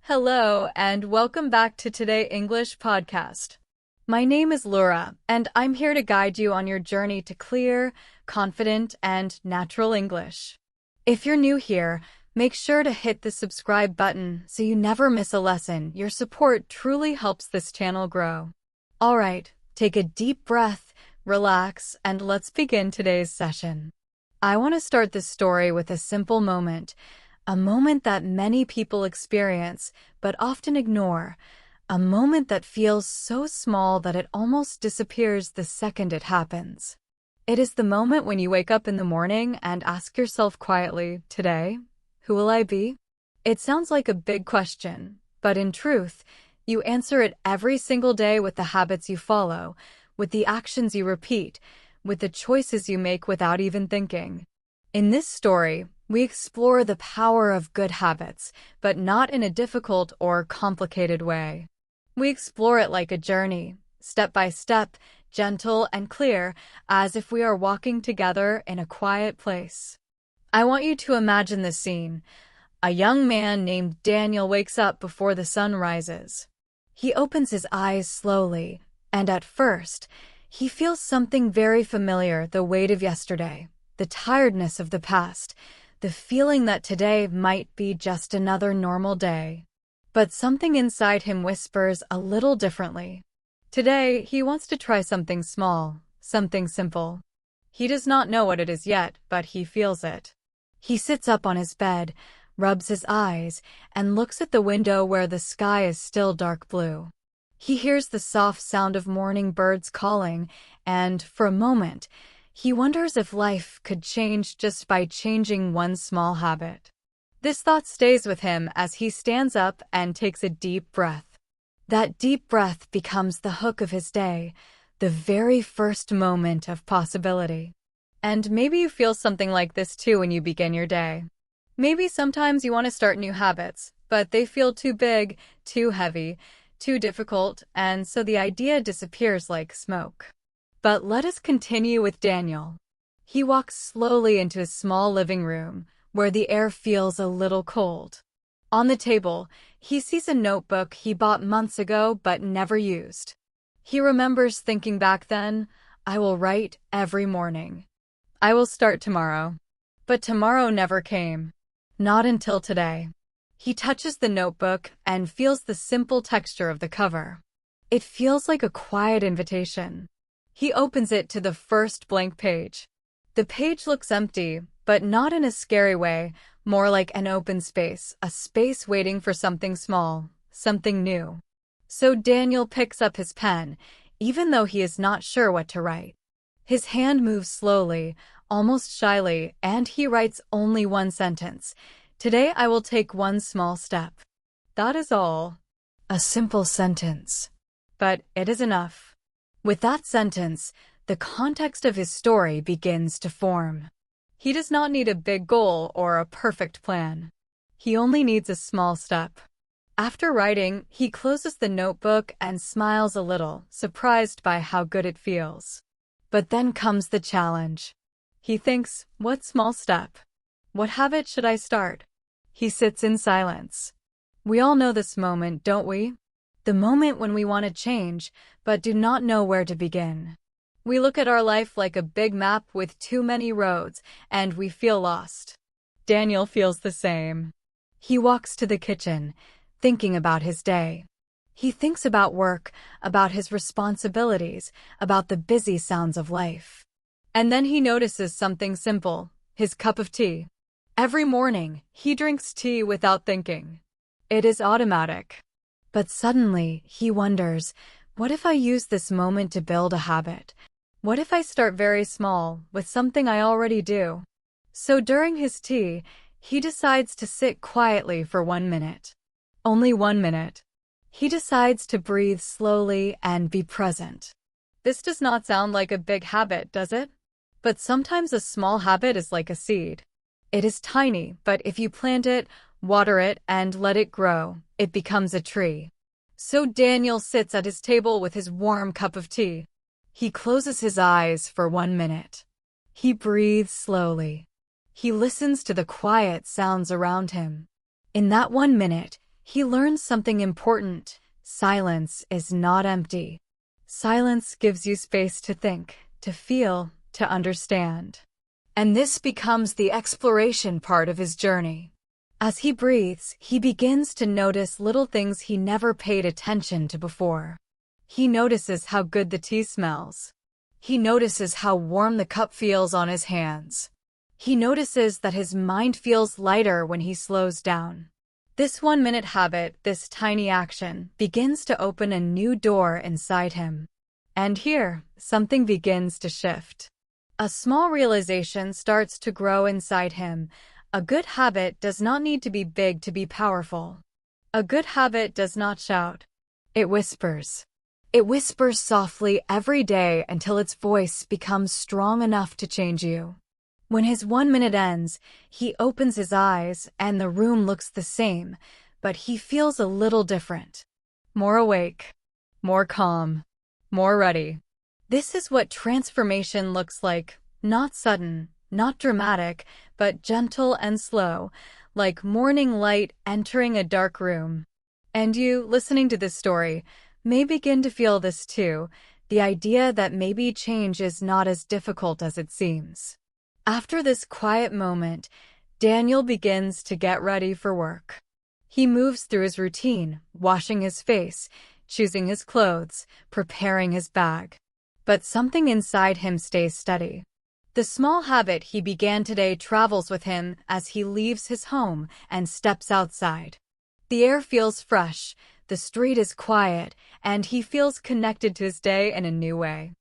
Hello, and welcome back to Today English Podcast. My name is Laura, and I'm here to guide you on your journey to clear, confident, and natural English. If you're new here, make sure to hit the subscribe button so you never miss a lesson. Your support truly helps this channel grow. All right, take a deep breath, relax, and let's begin today's session. I want to start this story with a simple moment. A moment that many people experience, but often ignore. A moment that feels so small that it almost disappears the second it happens. It is the moment when you wake up in the morning and ask yourself quietly, "Today, who will I be?" It sounds like a big question, but in truth, you answer it every single day with the habits you follow, with the actions you repeat, with the choices you make without even thinking. In this story, we explore the power of good habits, but not in a difficult or complicated way. We explore it like a journey, step by step, gentle and clear, as if we are walking together in a quiet place. I want you to imagine this scene. A young man named Daniel wakes up before the sun rises. He opens his eyes slowly, and at first, he feels something very familiar: the weight of yesterday, the tiredness of the past, the feeling that today might be just another normal day. But something inside him whispers a little differently. Today, he wants to try something small, something simple. He does not know what it is yet, but he feels it. He sits up on his bed, rubs his eyes, and looks at the window where the sky is still dark blue. He hears the soft sound of morning birds calling, and, for a moment, he wonders if life could change just by changing one small habit. This thought stays with him as he stands up and takes a deep breath. That deep breath becomes the hook of his day, the very first moment of possibility. And maybe you feel something like this too when you begin your day. Maybe sometimes you want to start new habits, but they feel too big, too heavy, too difficult, and so the idea disappears like smoke. But let us continue with Daniel. He walks slowly into his small living room, where the air feels a little cold. On the table, he sees a notebook he bought months ago but never used. He remembers thinking back then, "I will write every morning. I will start tomorrow." But tomorrow never came. Not until today. He touches the notebook and feels the simple texture of the cover. It feels like a quiet invitation. He opens it to the first blank page. The page looks empty, but not in a scary way, more like an open space, a space waiting for something small, something new. So Daniel picks up his pen, even though he is not sure what to write. His hand moves slowly, almost shyly, and he writes only one sentence. "Today I will take one small step." That is all. A simple sentence. But it is enough. With that sentence, the context of his story begins to form. He does not need a big goal or a perfect plan. He only needs a small step. After writing, he closes the notebook and smiles a little, surprised by how good it feels. But then comes the challenge. He thinks, what small step? What habit should I start? He sits in silence. We all know this moment, don't we? The moment when we want to change, but do not know where to begin. We look at our life like a big map with too many roads, and we feel lost. Daniel feels the same. He walks to the kitchen, thinking about his day. He thinks about work, about his responsibilities, about the busy sounds of life. And then he notices something simple: his cup of tea. Every morning, he drinks tea without thinking. It is automatic. But suddenly, he wonders, what if I use this moment to build a habit? What if I start very small, with something I already do? So during his tea, he decides to sit quietly for 1 minute. Only 1 minute. He decides to breathe slowly and be present. This does not sound like a big habit, does it? But sometimes a small habit is like a seed. It is tiny, but if you plant it, water it, and let it grow, it becomes a tree. So Daniel sits at his table with his warm cup of tea. He closes his eyes for 1 minute. He breathes slowly. He listens to the quiet sounds around him. In that 1 minute, he learns something important. Silence is not empty. Silence gives you space to think, to feel, to understand. And this becomes the exploration part of his journey. As he breathes, he begins to notice little things he never paid attention to before. He notices how good the tea smells. He notices how warm the cup feels on his hands. He notices that his mind feels lighter when he slows down. This 1-minute habit, this tiny action, begins to open a new door inside him. And here, something begins to shift. A small realization starts to grow inside him. A good habit does not need to be big to be powerful. A good habit does not shout. It whispers. It whispers softly every day until its voice becomes strong enough to change you. When his 1 minute ends, he opens his eyes and the room looks the same, but he feels a little different. More awake, more calm, more ready. This is what transformation looks like, not sudden, not dramatic, but gentle and slow, like morning light entering a dark room. And you, listening to this story, may begin to feel this too, the idea that maybe change is not as difficult as it seems. After this quiet moment, Daniel begins to get ready for work. He moves through his routine, washing his face, choosing his clothes, preparing his bag. But something inside him stays steady. The small habit he began today travels with him as he leaves his home and steps outside. The air feels fresh, the street is quiet, and he feels connected to his day in a new way.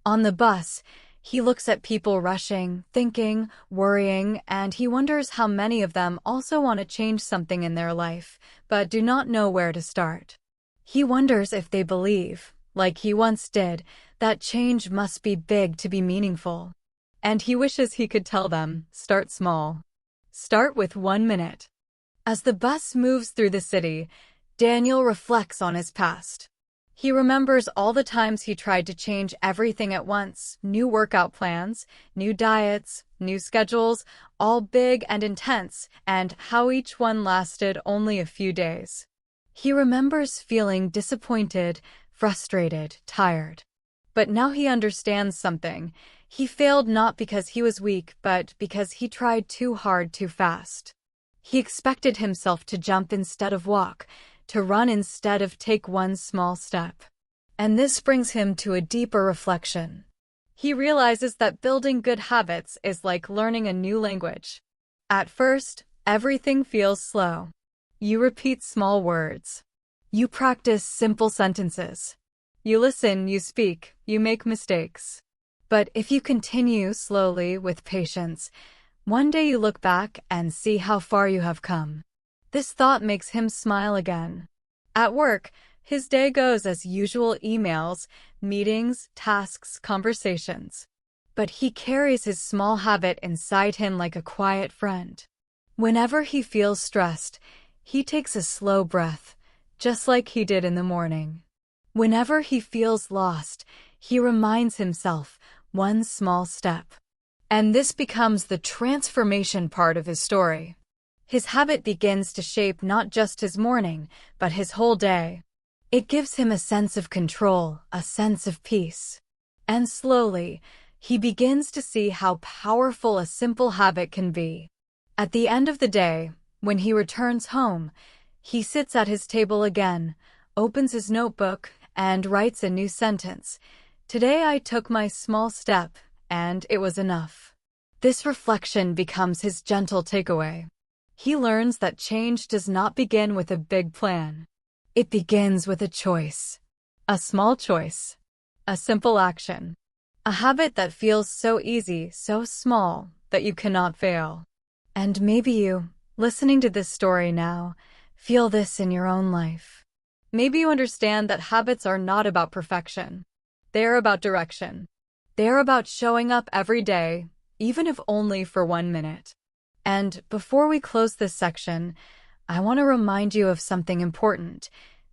On the bus, he looks at people rushing, thinking, worrying, and he wonders how many of them also want to change something in their life, but do not know where to start. He wonders if they believe, like he once did, that change must be big to be meaningful. And he wishes he could tell them, start small. Start with 1 minute. As the bus moves through the city, Daniel reflects on his past. He remembers all the times he tried to change everything at once, new workout plans, new diets, new schedules, all big and intense, and how each one lasted only a few days. He remembers feeling disappointed, frustrated, tired. But now he understands something. He failed not because he was weak, but because he tried too hard too fast. He expected himself to jump instead of walk, to run instead of take one small step. And this brings him to a deeper reflection. He realizes that building good habits is like learning a new language. At first, everything feels slow. You repeat small words. You practice simple sentences. You listen, you speak, you make mistakes. But if you continue slowly with patience, one day you look back and see how far you have come. This thought makes him smile again. At work, his day goes as usual: emails, meetings, tasks, conversations. But he carries his small habit inside him like a quiet friend. Whenever he feels stressed, he takes a slow breath, just like he did in the morning. Whenever he feels lost, he reminds himself, one small step. And this becomes the transformation part of his story. His habit begins to shape not just his morning, but his whole day. It gives him a sense of control, a sense of peace. And slowly, he begins to see how powerful a simple habit can be. At the end of the day, when he returns home, he sits at his table again, opens his notebook, and writes a new sentence. Today I took my small step, and it was enough. This reflection becomes his gentle takeaway. He learns that change does not begin with a big plan. It begins with a choice. A small choice. A simple action. A habit that feels so easy, so small, that you cannot fail. And maybe you, listening to this story now, feel this in your own life. Maybe you understand that habits are not about perfection. They are about direction. They are about showing up every day, even if only for 1 minute. And before we close this section, I want to remind you of something important.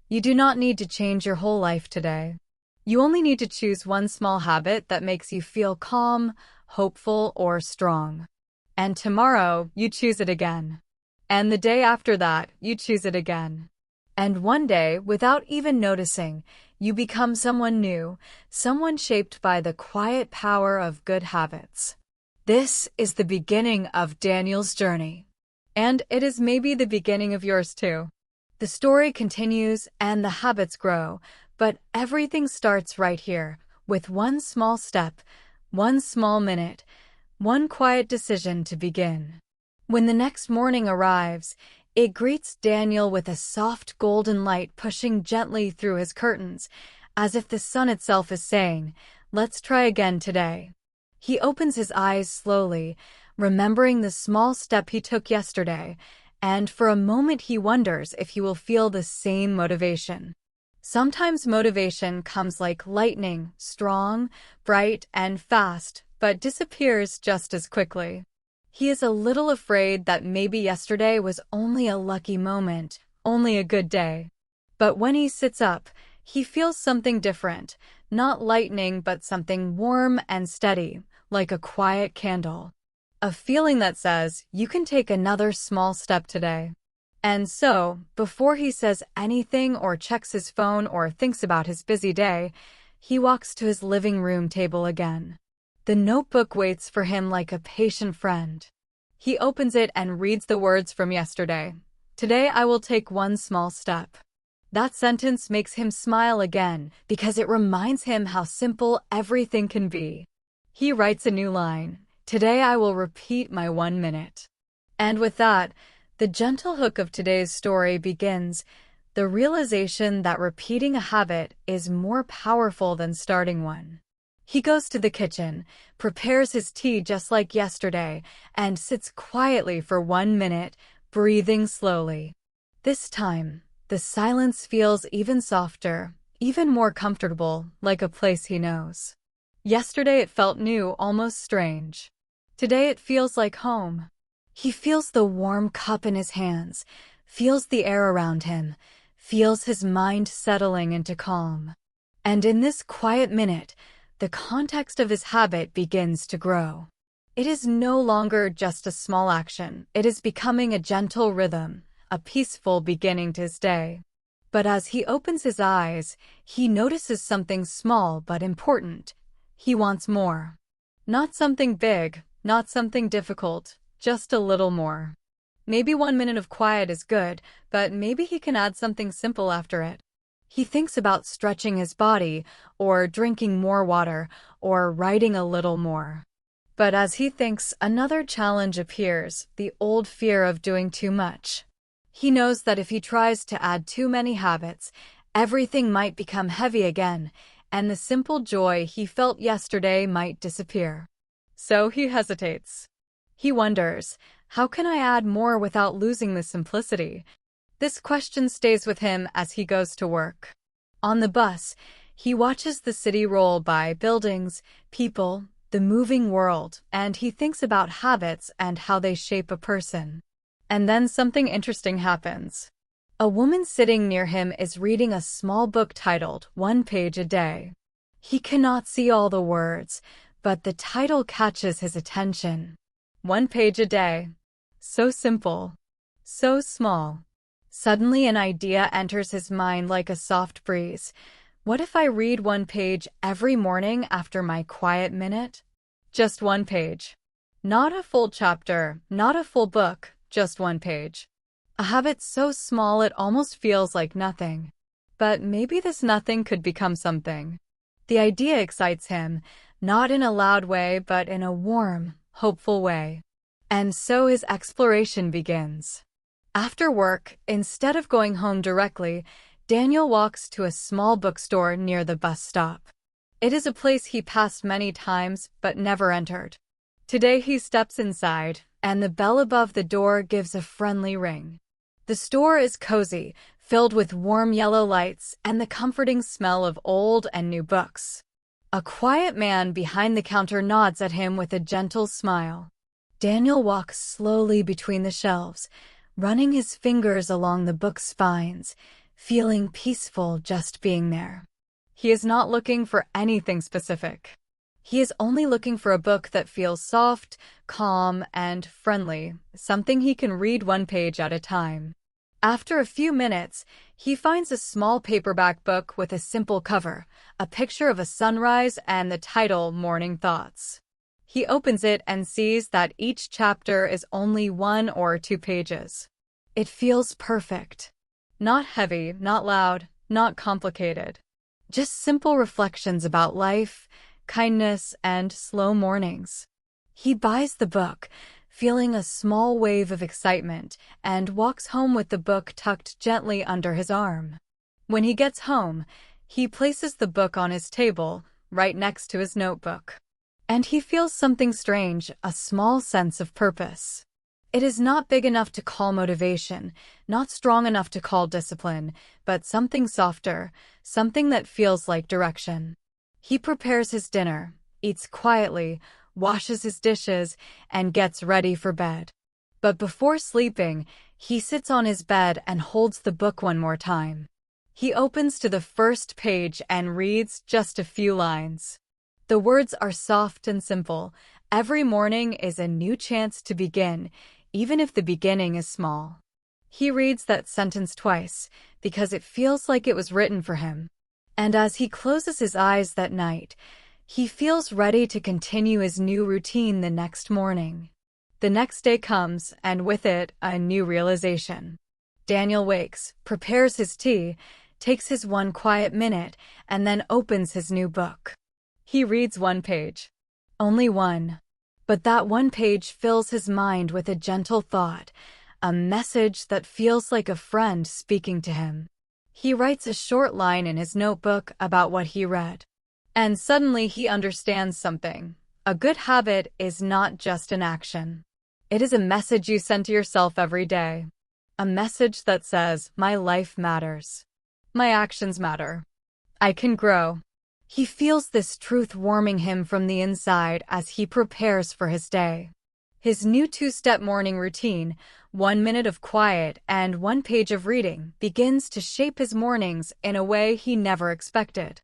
You do not need to change your whole life today. You only need to choose one small habit that makes you feel calm, hopeful, or strong. And tomorrow, you choose it again. And the day after that, you choose it again. And one day, without even noticing, you become someone new, someone shaped by the quiet power of good habits. This is the beginning of Daniel's journey. And it is maybe the beginning of yours too. The story continues and the habits grow, but everything starts right here, with one small step, one small minute, one quiet decision to begin. When the next morning arrives, it greets Daniel with a soft golden light pushing gently through his curtains, as if the sun itself is saying, "Let's try again today." He opens his eyes slowly, remembering the small step he took yesterday, and for a moment he wonders if he will feel the same motivation. Sometimes motivation comes like lightning, strong, bright, and fast, but disappears just as quickly. He is a little afraid that maybe yesterday was only a lucky moment, only a good day. But when he sits up, he feels something different, not lightning but something warm and steady, like a quiet candle. A feeling that says, you can take another small step today. And so, before he says anything or checks his phone or thinks about his busy day, he walks to his living room table again. The notebook waits for him like a patient friend. He opens it and reads the words from yesterday. "Today I will take one small step." That sentence makes him smile again because it reminds him how simple everything can be. He writes a new line. "Today I will repeat my 1 minute." And with that, the gentle hook of today's story begins, the realization that repeating a habit is more powerful than starting one. He goes to the kitchen, prepares his tea just like yesterday, and sits quietly for 1 minute, breathing slowly. This time, the silence feels even softer, even more comfortable, like a place he knows. Yesterday it felt new, almost strange. Today it feels like home. He feels the warm cup in his hands, feels the air around him, feels his mind settling into calm. And in this quiet minute, the context of his habit begins to grow. It is no longer just a small action. It is becoming a gentle rhythm, a peaceful beginning to his day. But as he opens his eyes, he notices something small but important. He wants more. Not something big, not something difficult, just a little more. Maybe 1 minute of quiet is good, but maybe he can add something simple after it. He thinks about stretching his body, or drinking more water, or writing a little more. But as he thinks, another challenge appears, the old fear of doing too much. He knows that if he tries to add too many habits, everything might become heavy again, and the simple joy he felt yesterday might disappear. So he hesitates. He wonders, how can I add more without losing the simplicity? This question stays with him as he goes to work. On the bus, he watches the city roll by, buildings, people, the moving world, and he thinks about habits and how they shape a person. And then something interesting happens. A woman sitting near him is reading a small book titled 1 Page a Day. He cannot see all the words, but the title catches his attention. 1 page a day. So simple. So small. Suddenly an idea enters his mind like a soft breeze. What if I read 1 page every morning after my quiet minute? Just 1 page. Not a full chapter, not a full book, just 1 page. A habit so small it almost feels like nothing. But maybe this nothing could become something. The idea excites him, not in a loud way but in a warm, hopeful way. And so his exploration begins. After work, instead of going home directly, Daniel walks to a small bookstore near the bus stop. It is a place he passed many times but never entered. Today he steps inside, and the bell above the door gives a friendly ring. The store is cozy, filled with warm yellow lights and the comforting smell of old and new books. A quiet man behind the counter nods at him with a gentle smile. Daniel walks slowly between the shelves, running his fingers along the book spines, feeling peaceful just being there. He is not looking for anything specific. He is only looking for a book that feels soft, calm, and friendly, something he can read 1 page at a time. After a few minutes, he finds a small paperback book with a simple cover, a picture of a sunrise and the title Morning Thoughts. He opens it and sees that each chapter is only 1 or 2 pages. It feels perfect. Not heavy, not loud, not complicated. Just simple reflections about life, kindness, and slow mornings. He buys the book, feeling a small wave of excitement, and walks home with the book tucked gently under his arm. When he gets home, he places the book on his table, right next to his notebook. And he feels something strange, a small sense of purpose. It is not big enough to call motivation, not strong enough to call discipline, but something softer, something that feels like direction. He prepares his dinner, eats quietly, washes his dishes, and gets ready for bed. But before sleeping, he sits on his bed and holds the book one more time. He opens to the first page and reads just a few lines. The words are soft and simple. Every morning is a new chance to begin, even if the beginning is small. He reads that sentence twice, because it feels like it was written for him. And as he closes his eyes that night, he feels ready to continue his new routine the next morning. The next day comes, and with it, a new realization. Daniel wakes, prepares his tea, takes his one quiet minute, and then opens his new book. He reads 1 page. Only one. But that 1 page fills his mind with a gentle thought, a message that feels like a friend speaking to him. He writes a short line in his notebook about what he read. And suddenly he understands something. A good habit is not just an action. It is a message you send to yourself every day. A message that says, my life matters. My actions matter. I can grow. He feels this truth warming him from the inside as he prepares for his day. His new 2-step morning routine, 1 minute of quiet and 1 page of reading, begins to shape his mornings in a way he never expected.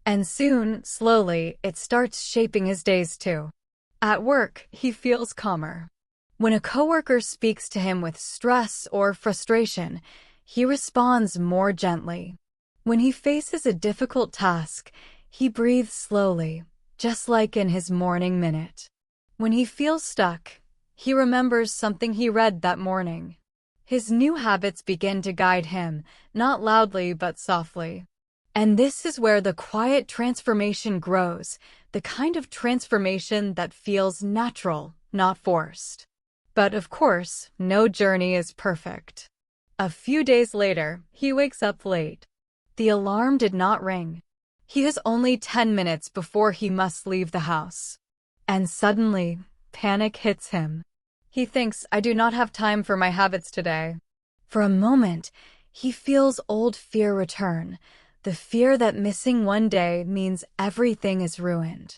And soon, slowly, it starts shaping his days too. At work, he feels calmer. When a coworker speaks to him with stress or frustration, he responds more gently. When he faces a difficult task, he breathes slowly, just like in his morning minute. When he feels stuck, he remembers something he read that morning. His new habits begin to guide him, not loudly but softly. And this is where the quiet transformation grows, the kind of transformation that feels natural, not forced. But of course, no journey is perfect. A few days later, he wakes up late. The alarm did not ring. He has only 10 minutes before he must leave the house. And suddenly, panic hits him. He thinks, I do not have time for my habits today. For a moment, he feels old fear return. The fear that missing 1 day means everything is ruined.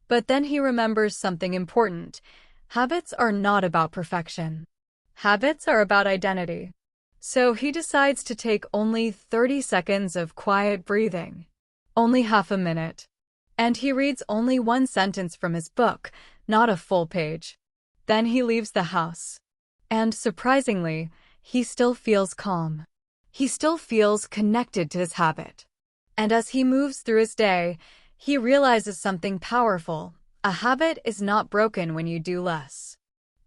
But then he remembers something important. Habits are not about perfection. Habits are about identity. So he decides to take only 30 seconds of quiet breathing. Only half a minute. And he reads only 1 sentence from his book, not a full page. Then he leaves the house. And surprisingly, he still feels calm. He still feels connected to his habit. And as he moves through his day, he realizes something powerful. A habit is not broken when you do less.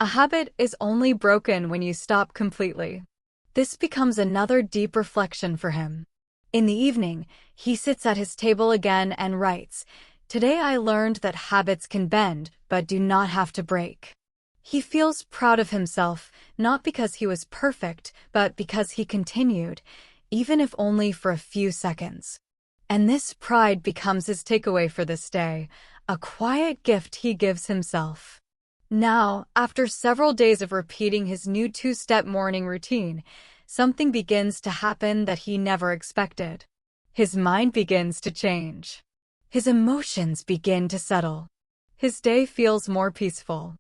A habit is only broken when you stop completely. This becomes another deep reflection for him. In the evening, he sits at his table again and writes, Today I learned that habits can bend, but do not have to break. He feels proud of himself, not because he was perfect, but because he continued, even if only for a few seconds. And this pride becomes his takeaway for this day, a quiet gift he gives himself. Now, after several days of repeating his new 2-step morning routine, something begins to happen that he never expected. His mind begins to change. His emotions begin to settle. His day feels more peaceful.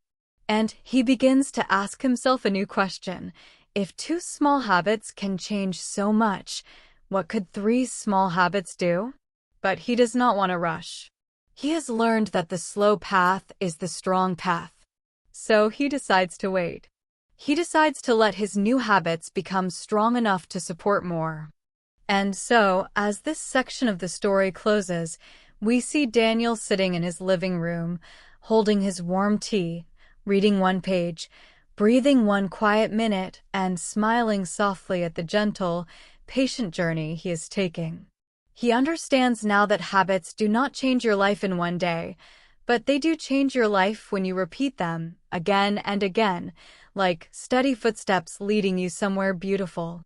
And he begins to ask himself a new question. If 2 small habits can change so much, what could 3 small habits do? But he does not want to rush. He has learned that the slow path is the strong path. So he decides to wait. He decides to let his new habits become strong enough to support more. And so, as this section of the story closes, we see Daniel sitting in his living room, holding his warm tea, reading one page, breathing one quiet minute, and smiling softly at the gentle, patient journey he is taking. He understands now that habits do not change your life in one day, but they do change your life when you repeat them again and again, like steady footsteps leading you somewhere beautiful.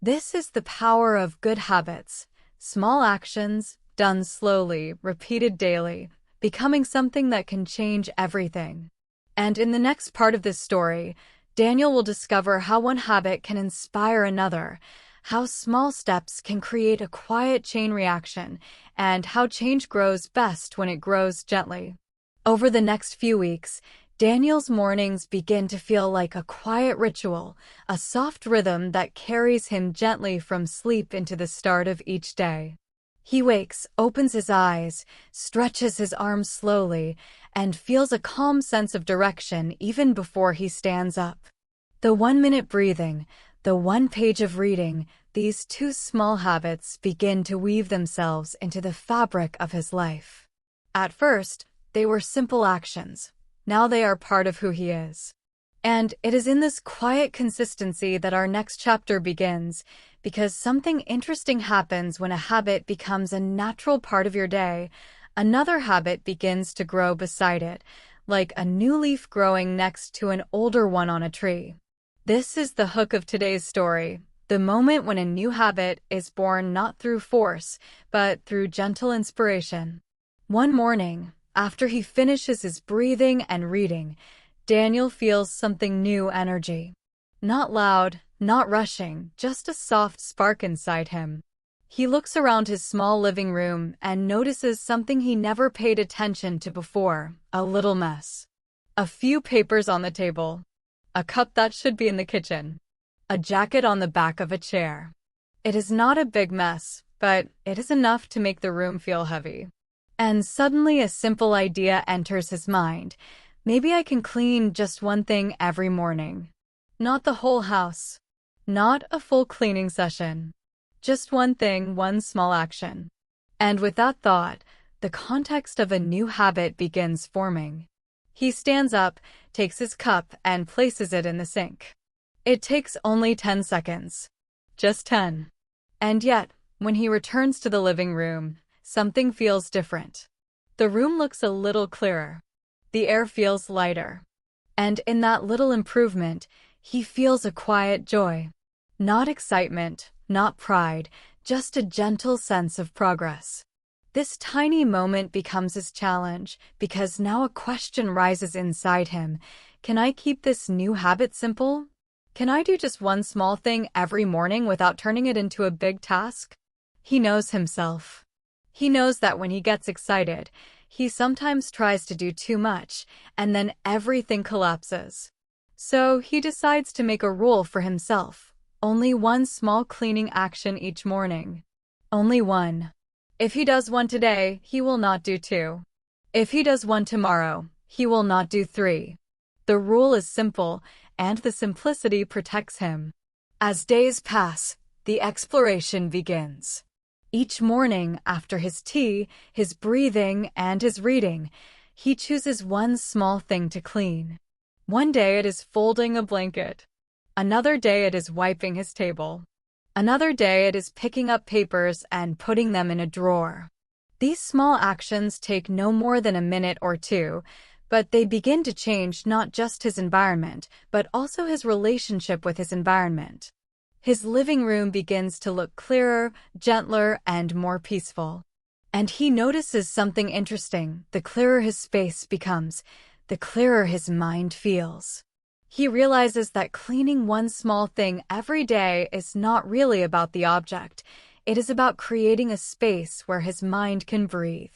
This is the power of good habits, small actions, done slowly, repeated daily, becoming something that can change everything. And in the next part of this story, Daniel will discover how one habit can inspire another, how small steps can create a quiet chain reaction, and how change grows best when it grows gently. Over the next few weeks, Daniel's mornings begin to feel like a quiet ritual, a soft rhythm that carries him gently from sleep into the start of each day. He wakes, opens his eyes, stretches his arms slowly, and feels a calm sense of direction even before he stands up. The 1-minute breathing, the one page of reading, these two small habits begin to weave themselves into the fabric of his life. At first, they were simple actions. Now they are part of who he is. And it is in this quiet consistency that our next chapter begins, because something interesting happens when a habit becomes a natural part of your day. Another habit begins to grow beside it, like a new leaf growing next to an older one on a tree. This is the hook of today's story, the moment when a new habit is born not through force, but through gentle inspiration. One morning, after he finishes his breathing and reading, Daniel feels something new energy. Not loud, not rushing, just a soft spark inside him. He looks around his small living room and notices something he never paid attention to before, a little mess. A few papers on the table. A cup that should be in the kitchen. A jacket on the back of a chair. It is not a big mess, but it is enough to make the room feel heavy. And suddenly a simple idea enters his mind. Maybe I can clean just one thing every morning. Not the whole house. Not a full cleaning session. Just one thing, one small action. And with that thought, the context of a new habit begins forming. He stands up, takes his cup, and places it in the sink. It takes only 10 seconds. Just 10. And yet, when he returns to the living room, something feels different. The room looks a little clearer. The air feels lighter. And in that little improvement, he feels a quiet joy. Not excitement, not pride, just a gentle sense of progress. This tiny moment becomes his challenge, because now a question rises inside him. Can I keep this new habit simple? Can I do just one small thing every morning without turning it into a big task? He knows himself. He knows that when he gets excited, he sometimes tries to do too much, and then everything collapses. So he decides to make a rule for himself. Only one small cleaning action each morning. Only one. If he does one today, he will not do two. If he does one tomorrow, he will not do three. The rule is simple, and the simplicity protects him. As days pass, the exploration begins. Each morning, after his tea, his breathing, and his reading, he chooses one small thing to clean. One day it is folding a blanket. Another day it is wiping his table. Another day it is picking up papers and putting them in a drawer. These small actions take no more than a minute or two, but they begin to change not just his environment, but also his relationship with his environment. His living room begins to look clearer, gentler, and more peaceful. And he notices something interesting. The clearer his space becomes, the clearer his mind feels. He realizes that cleaning one small thing every day is not really about the object. It is about creating a space where his mind can breathe.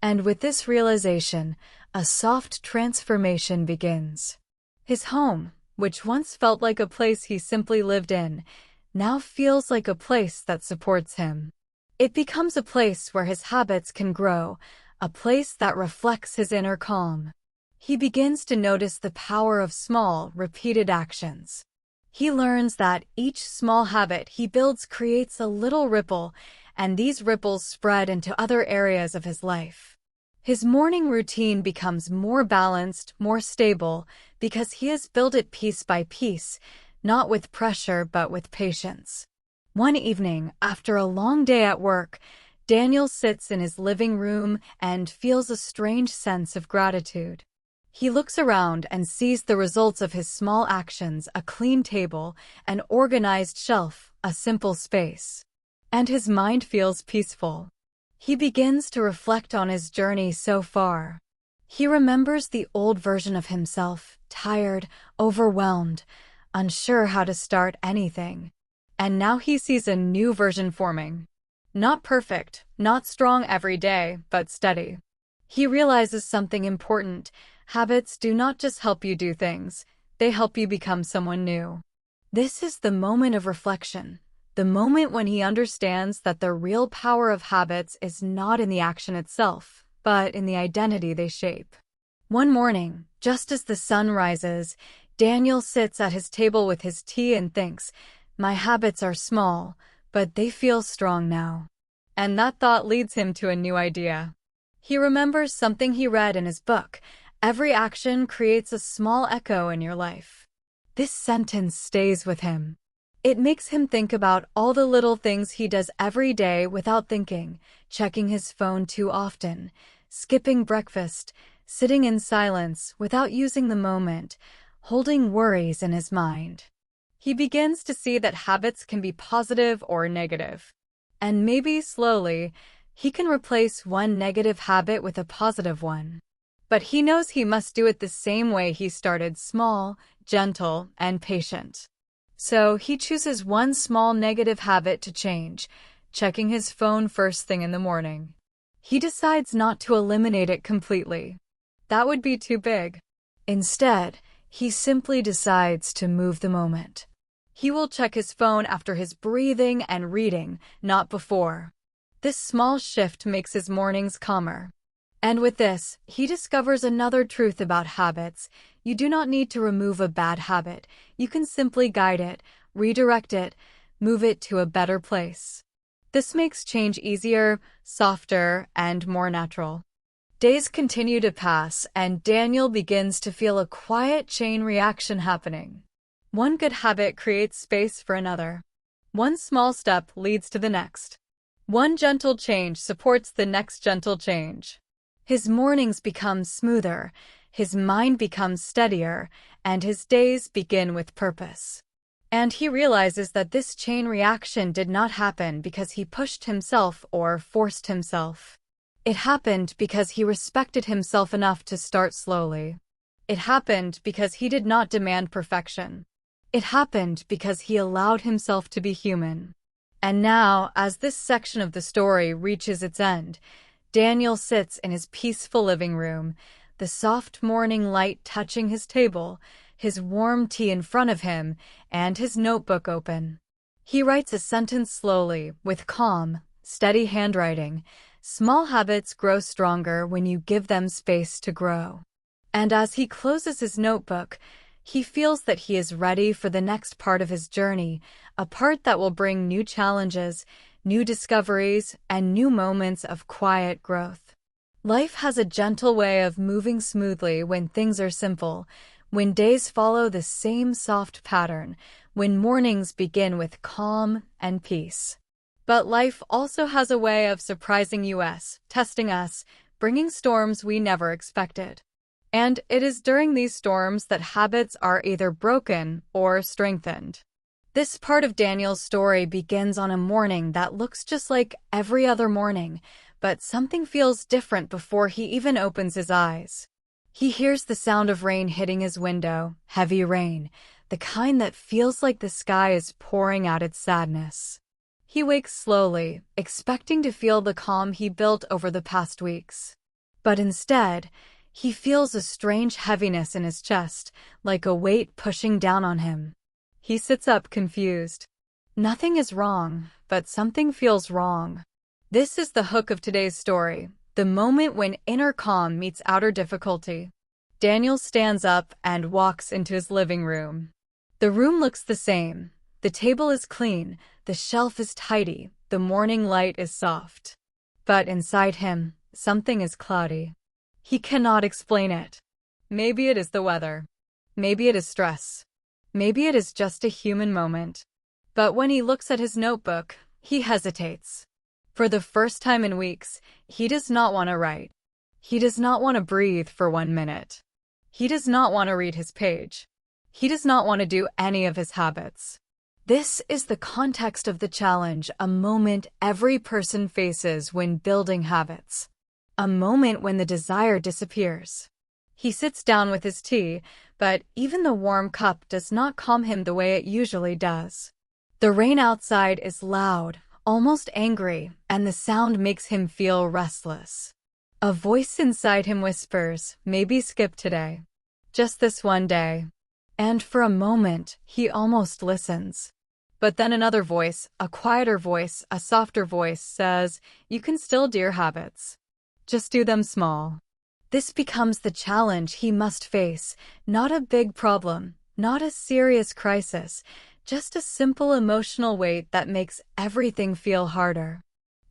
And with this realization, a soft transformation begins. His home, which once felt like a place he simply lived in, now feels like a place that supports him. It becomes a place where his habits can grow, a place that reflects his inner calm. He begins to notice the power of small, repeated actions. He learns that each small habit he builds creates a little ripple, and these ripples spread into other areas of his life. His morning routine becomes more balanced, more stable, because he has built it piece by piece, not with pressure but with patience. One evening, after a long day at work, Daniel sits in his living room and feels a strange sense of gratitude. He looks around and sees the results of his small actions: a clean table, an organized shelf, a simple space. And his mind feels peaceful. He begins to reflect on his journey so far. He remembers the old version of himself, tired, overwhelmed, unsure how to start anything. And now he sees a new version forming. Not perfect, not strong every day, but steady. He realizes something important. Habits do not just help you do things, they help you become someone new. This is the moment of reflection, the moment when he understands that the real power of habits is not in the action itself, but in the identity they shape. One morning, just as the sun rises, Daniel sits at his table with his tea and thinks, "My habits are small, but they feel strong now." And that thought leads him to a new idea. He remembers something he read in his book: every action creates a small echo in your life. This sentence stays with him. It makes him think about all the little things he does every day without thinking: checking his phone too often, skipping breakfast, sitting in silence without using the moment, holding worries in his mind. He begins to see that habits can be positive or negative. And maybe slowly, he can replace one negative habit with a positive one. But he knows he must do it the same way he started: small, gentle, and patient. So he chooses one small negative habit to change: checking his phone first thing in the morning. He decides not to eliminate it completely. That would be too big. Instead, he simply decides to move the moment. He will check his phone after his breathing and reading, not before. This small shift makes his mornings calmer. And with this, he discovers another truth about habits: you do not need to remove a bad habit. You can simply guide it, redirect it, move it to a better place. This makes change easier, softer, and more natural. Days continue to pass, and Daniel begins to feel a quiet chain reaction happening. One good habit creates space for another. One small step leads to the next. One gentle change supports the next gentle change. His mornings become smoother, his mind becomes steadier, and his days begin with purpose. And he realizes that this chain reaction did not happen because he pushed himself or forced himself. It happened because he respected himself enough to start slowly. It happened because he did not demand perfection. It happened because he allowed himself to be human. And now, as this section of the story reaches its end, Daniel sits in his peaceful living room, the soft morning light touching his table, his warm tea in front of him, and his notebook open. He writes a sentence slowly, with calm, steady handwriting: small habits grow stronger when you give them space to grow. And as he closes his notebook, he feels that he is ready for the next part of his journey, a part that will bring new challenges, new discoveries, and new moments of quiet growth. Life has a gentle way of moving smoothly when things are simple, when days follow the same soft pattern, when mornings begin with calm and peace. But life also has a way of surprising us, testing us, bringing storms we never expected. And it is during these storms that habits are either broken or strengthened. This part of Daniel's story begins on a morning that looks just like every other morning, but something feels different before he even opens his eyes. He hears the sound of rain hitting his window, heavy rain, the kind that feels like the sky is pouring out its sadness. He wakes slowly, expecting to feel the calm he built over the past weeks. But instead, he feels a strange heaviness in his chest, like a weight pushing down on him. He sits up confused. Nothing is wrong, but something feels wrong. This is the hook of today's story, the moment when inner calm meets outer difficulty. Daniel stands up and walks into his living room. The room looks the same. The table is clean, the shelf is tidy, the morning light is soft. But inside him, something is cloudy. He cannot explain it. Maybe it is the weather. Maybe it is stress. Maybe it is just a human moment. But when he looks at his notebook, he hesitates. For the first time in weeks, he does not want to write. He does not want to breathe for 1 minute. He does not want to read his page. He does not want to do any of his habits. This is the context of the challenge, a moment every person faces when building habits. A moment when the desire disappears. He sits down with his tea, but even the warm cup does not calm him the way it usually does. The rain outside is loud, almost angry, and the sound makes him feel restless. A voice inside him whispers, maybe skip today. Just this one day. And for a moment, he almost listens. But then another voice, a quieter voice, a softer voice, says, you can still do your habits. Just do them small. This becomes the challenge he must face, not a big problem, not a serious crisis, just a simple emotional weight that makes everything feel harder.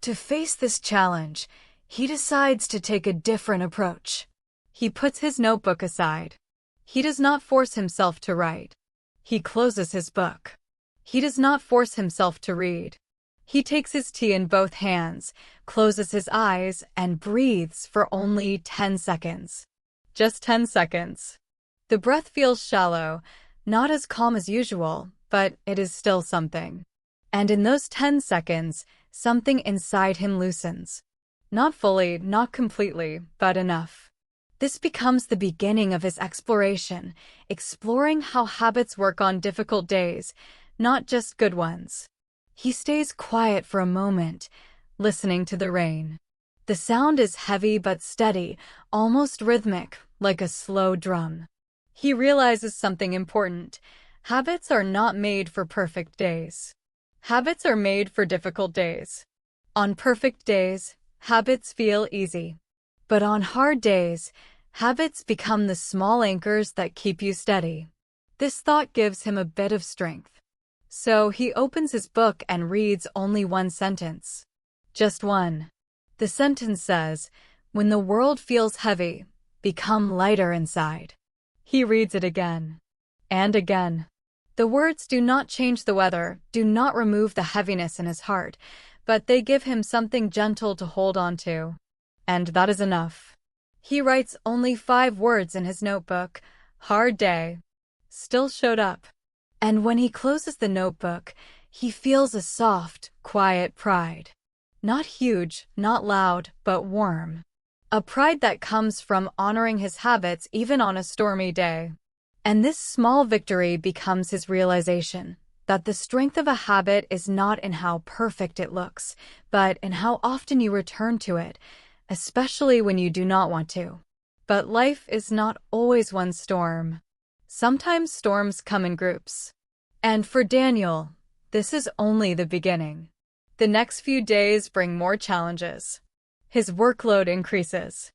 To face this challenge, he decides to take a different approach. He puts his notebook aside. He does not force himself to write. He closes his book. He does not force himself to read. He takes his tea in both hands, closes his eyes, and breathes for only 10 seconds. Just 10 seconds. The breath feels shallow, not as calm as usual, but it is still something. And in those 10 seconds, something inside him loosens. Not fully, not completely, but enough. This becomes the beginning of his exploration, exploring how habits work on difficult days, not just good ones. He stays quiet for a moment, listening to the rain. The sound is heavy but steady, almost rhythmic, like a slow drum. He realizes something important. Habits are not made for perfect days. Habits are made for difficult days. On perfect days, habits feel easy. But on hard days, habits become the small anchors that keep you steady. This thought gives him a bit of strength. So he opens his book and reads only one sentence. Just one. The sentence says, when the world feels heavy, become lighter inside. He reads it again. And again. The words do not change the weather, do not remove the heaviness in his heart, but they give him something gentle to hold on to. And that is enough. He writes only 5 words in his notebook. Hard day. Still showed up. And when he closes the notebook, he feels a soft, quiet pride. Not huge, not loud, but warm. A pride that comes from honoring his habits even on a stormy day. And this small victory becomes his realization that the strength of a habit is not in how perfect it looks, but in how often you return to it, especially when you do not want to. But life is not always one storm. Sometimes storms come in groups. And for Daniel, this is only the beginning. The next few days bring more challenges. His workload increases.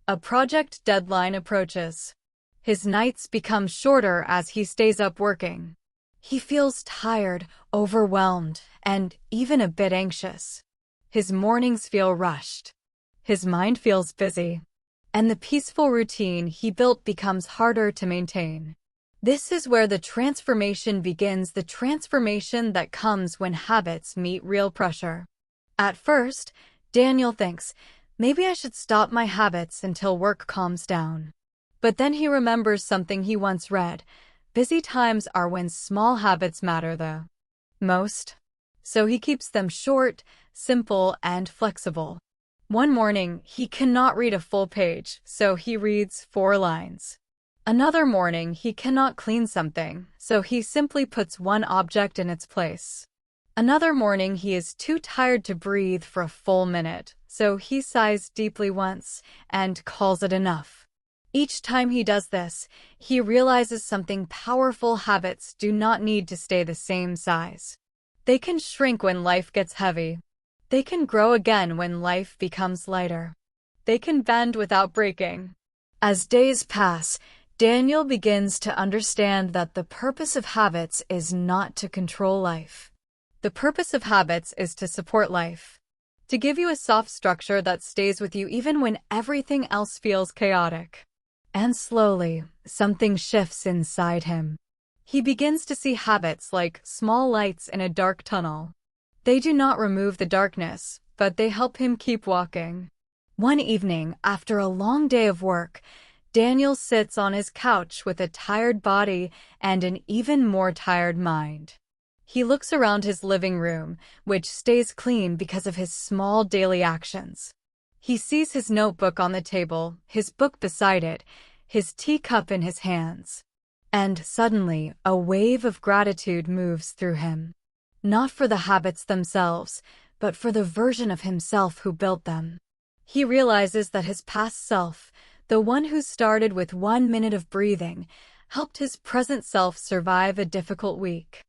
A project deadline approaches. His nights become shorter as he stays up working. He feels tired, overwhelmed, and even a bit anxious. His mornings feel rushed. His mind feels busy. And the peaceful routine he built becomes harder to maintain. This is where the transformation begins, the transformation that comes when habits meet real pressure. At first, Daniel thinks, maybe I should stop my habits until work calms down. But then he remembers something he once read. Busy times are when small habits matter the most. So he keeps them short, simple, and flexible. One morning, he cannot read a full page, so he reads 4 lines. Another morning, he cannot clean something, so he simply puts one object in its place. Another morning, he is too tired to breathe for a full minute, so he sighs deeply once and calls it enough. Each time he does this, he realizes something powerful. Habits do not need to stay the same size. They can shrink when life gets heavy. They can grow again when life becomes lighter. They can bend without breaking. As days pass, Daniel begins to understand that the purpose of habits is not to control life. The purpose of habits is to support life, to give you a soft structure that stays with you even when everything else feels chaotic. And slowly, something shifts inside him. He begins to see habits like small lights in a dark tunnel. They do not remove the darkness, but they help him keep walking. One evening, after a long day of work, Daniel sits on his couch with a tired body and an even more tired mind. He looks around his living room, which stays clean because of his small daily actions. He sees his notebook on the table, his book beside it, his teacup in his hands. And suddenly, a wave of gratitude moves through him. Not for the habits themselves, but for the version of himself who built them. He realizes that his past self, the one who started with 1 minute of breathing, helped his present self survive a difficult week.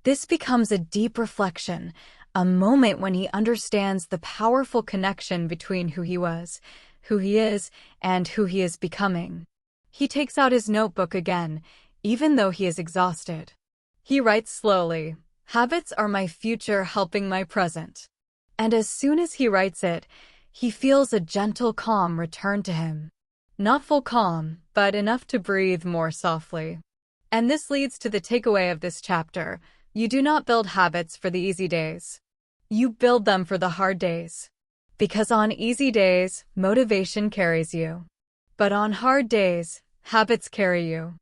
This becomes a deep reflection, a moment when he understands the powerful connection between who he was, who he is, and who he is becoming. He takes out his notebook again, even though he is exhausted. He writes slowly, "Habits are my future helping my present." And as soon as he writes it, he feels a gentle calm return to him. Not full calm, but enough to breathe more softly. And this leads to the takeaway of this chapter. You do not build habits for the easy days. You build them for the hard days. Because on easy days, motivation carries you. But on hard days, habits carry you.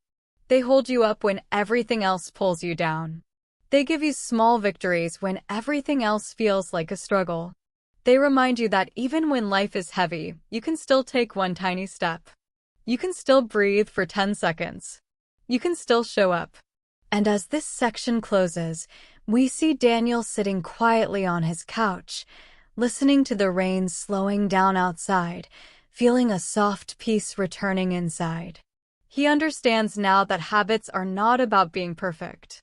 They hold you up when everything else pulls you down. They give you small victories when everything else feels like a struggle. They remind you that even when life is heavy, you can still take one tiny step. You can still breathe for 10 seconds. You can still show up. And as this section closes, we see Daniel sitting quietly on his couch, listening to the rain slowing down outside, feeling a soft peace returning inside. He understands now that habits are not about being perfect.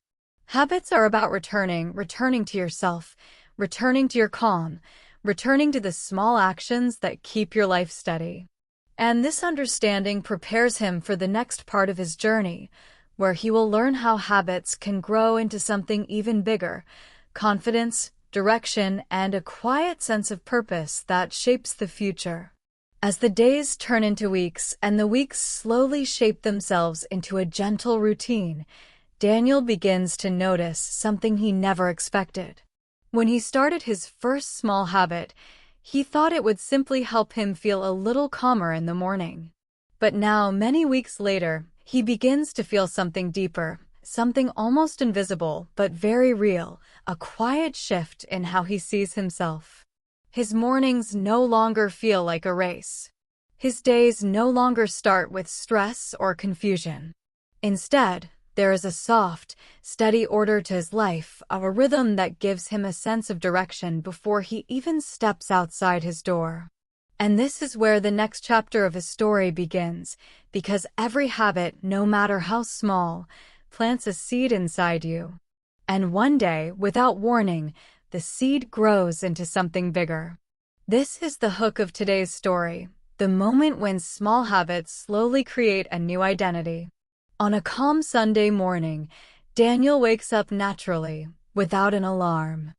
Habits are about returning to yourself, returning to your calm, returning to the small actions that keep your life steady. And this understanding prepares him for the next part of his journey, where he will learn how habits can grow into something even bigger, confidence, direction, and a quiet sense of purpose that shapes the future. As the days turn into weeks and the weeks slowly shape themselves into a gentle routine, Daniel begins to notice something he never expected. When he started his first small habit, he thought it would simply help him feel a little calmer in the morning. But now, many weeks later, he begins to feel something deeper, something almost invisible but very real, a quiet shift in how he sees himself. His mornings no longer feel like a race. His days no longer start with stress or confusion. Instead, there is a soft, steady order to his life, a rhythm that gives him a sense of direction before he even steps outside his door. And this is where the next chapter of his story begins, because every habit, no matter how small, plants a seed inside you. And one day, without warning, the seed grows into something bigger. This is the hook of today's story, the moment when small habits slowly create a new identity. On a calm Sunday morning, Daniel wakes up naturally, without an alarm.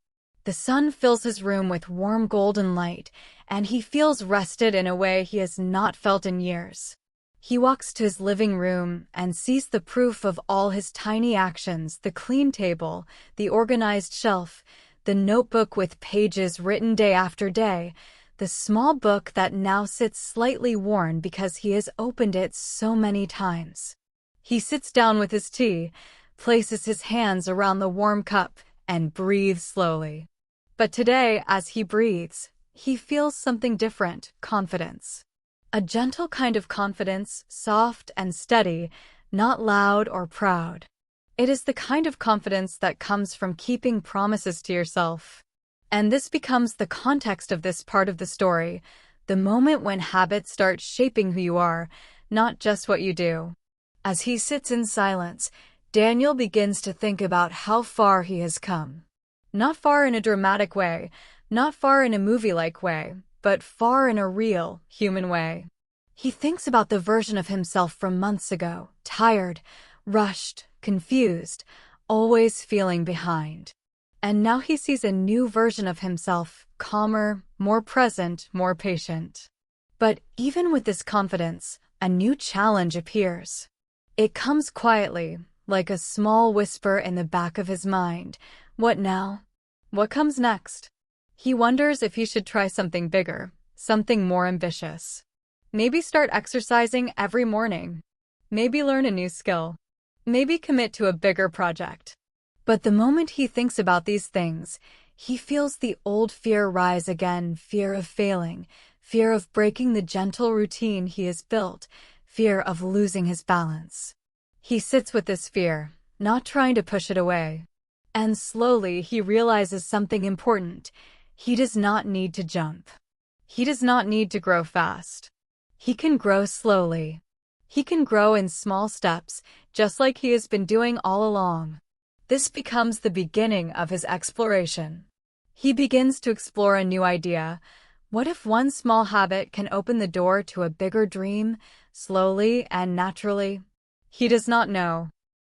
The sun fills his room with warm golden light, and he feels rested in a way he has not felt in years. He walks to his living room and sees the proof of all his tiny actions, the clean table, the organized shelf, the notebook with pages written day after day, the small book that now sits slightly worn because he has opened it so many times. He sits down with his tea, places his hands around the warm cup, and breathes slowly. But today, as he breathes, he feels something different, confidence. A gentle kind of confidence, soft and steady, not loud or proud. It is the kind of confidence that comes from keeping promises to yourself. And this becomes the context of this part of the story, the moment when habits start shaping who you are, not just what you do. As he sits in silence, Daniel begins to think about how far he has come. Not far in a dramatic way, not far in a movie-like way, but far in a real, human way. He thinks about the version of himself from months ago, tired, rushed, confused, always feeling behind. And now he sees a new version of himself, calmer, more present, more patient. But even with this confidence, a new challenge appears. It comes quietly, like a small whisper in the back of his mind. What now? What comes next? He wonders if he should try something bigger, something more ambitious. Maybe start exercising every morning. Maybe learn a new skill. Maybe commit to a bigger project. But the moment he thinks about these things, he feels the old fear rise again, fear of failing, fear of breaking the gentle routine he has built, fear of losing his balance. He sits with this fear, not trying to push it away. And slowly he realizes something important. He does not need to jump. He does not need to grow fast. He can grow slowly. He can grow in small steps, just like he has been doing all along. This becomes the beginning of his exploration. He begins to explore a new idea. What if one small habit can open the door to a bigger dream, slowly and naturally? He does not know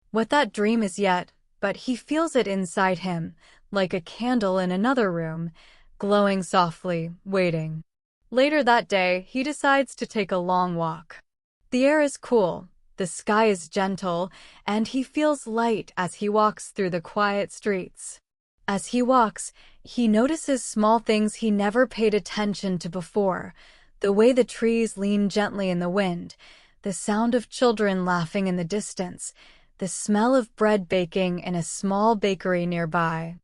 what that dream is yet, but he feels it inside him, like a candle in another room, glowing softly, waiting. Later that day, he decides to take a long walk. The air is cool, the sky is gentle, and he feels light as he walks through the quiet streets. As he walks, he notices small things he never paid attention to before, the way the trees lean gently in the wind, the sound of children laughing in the distance, the smell of bread baking in a small bakery nearby.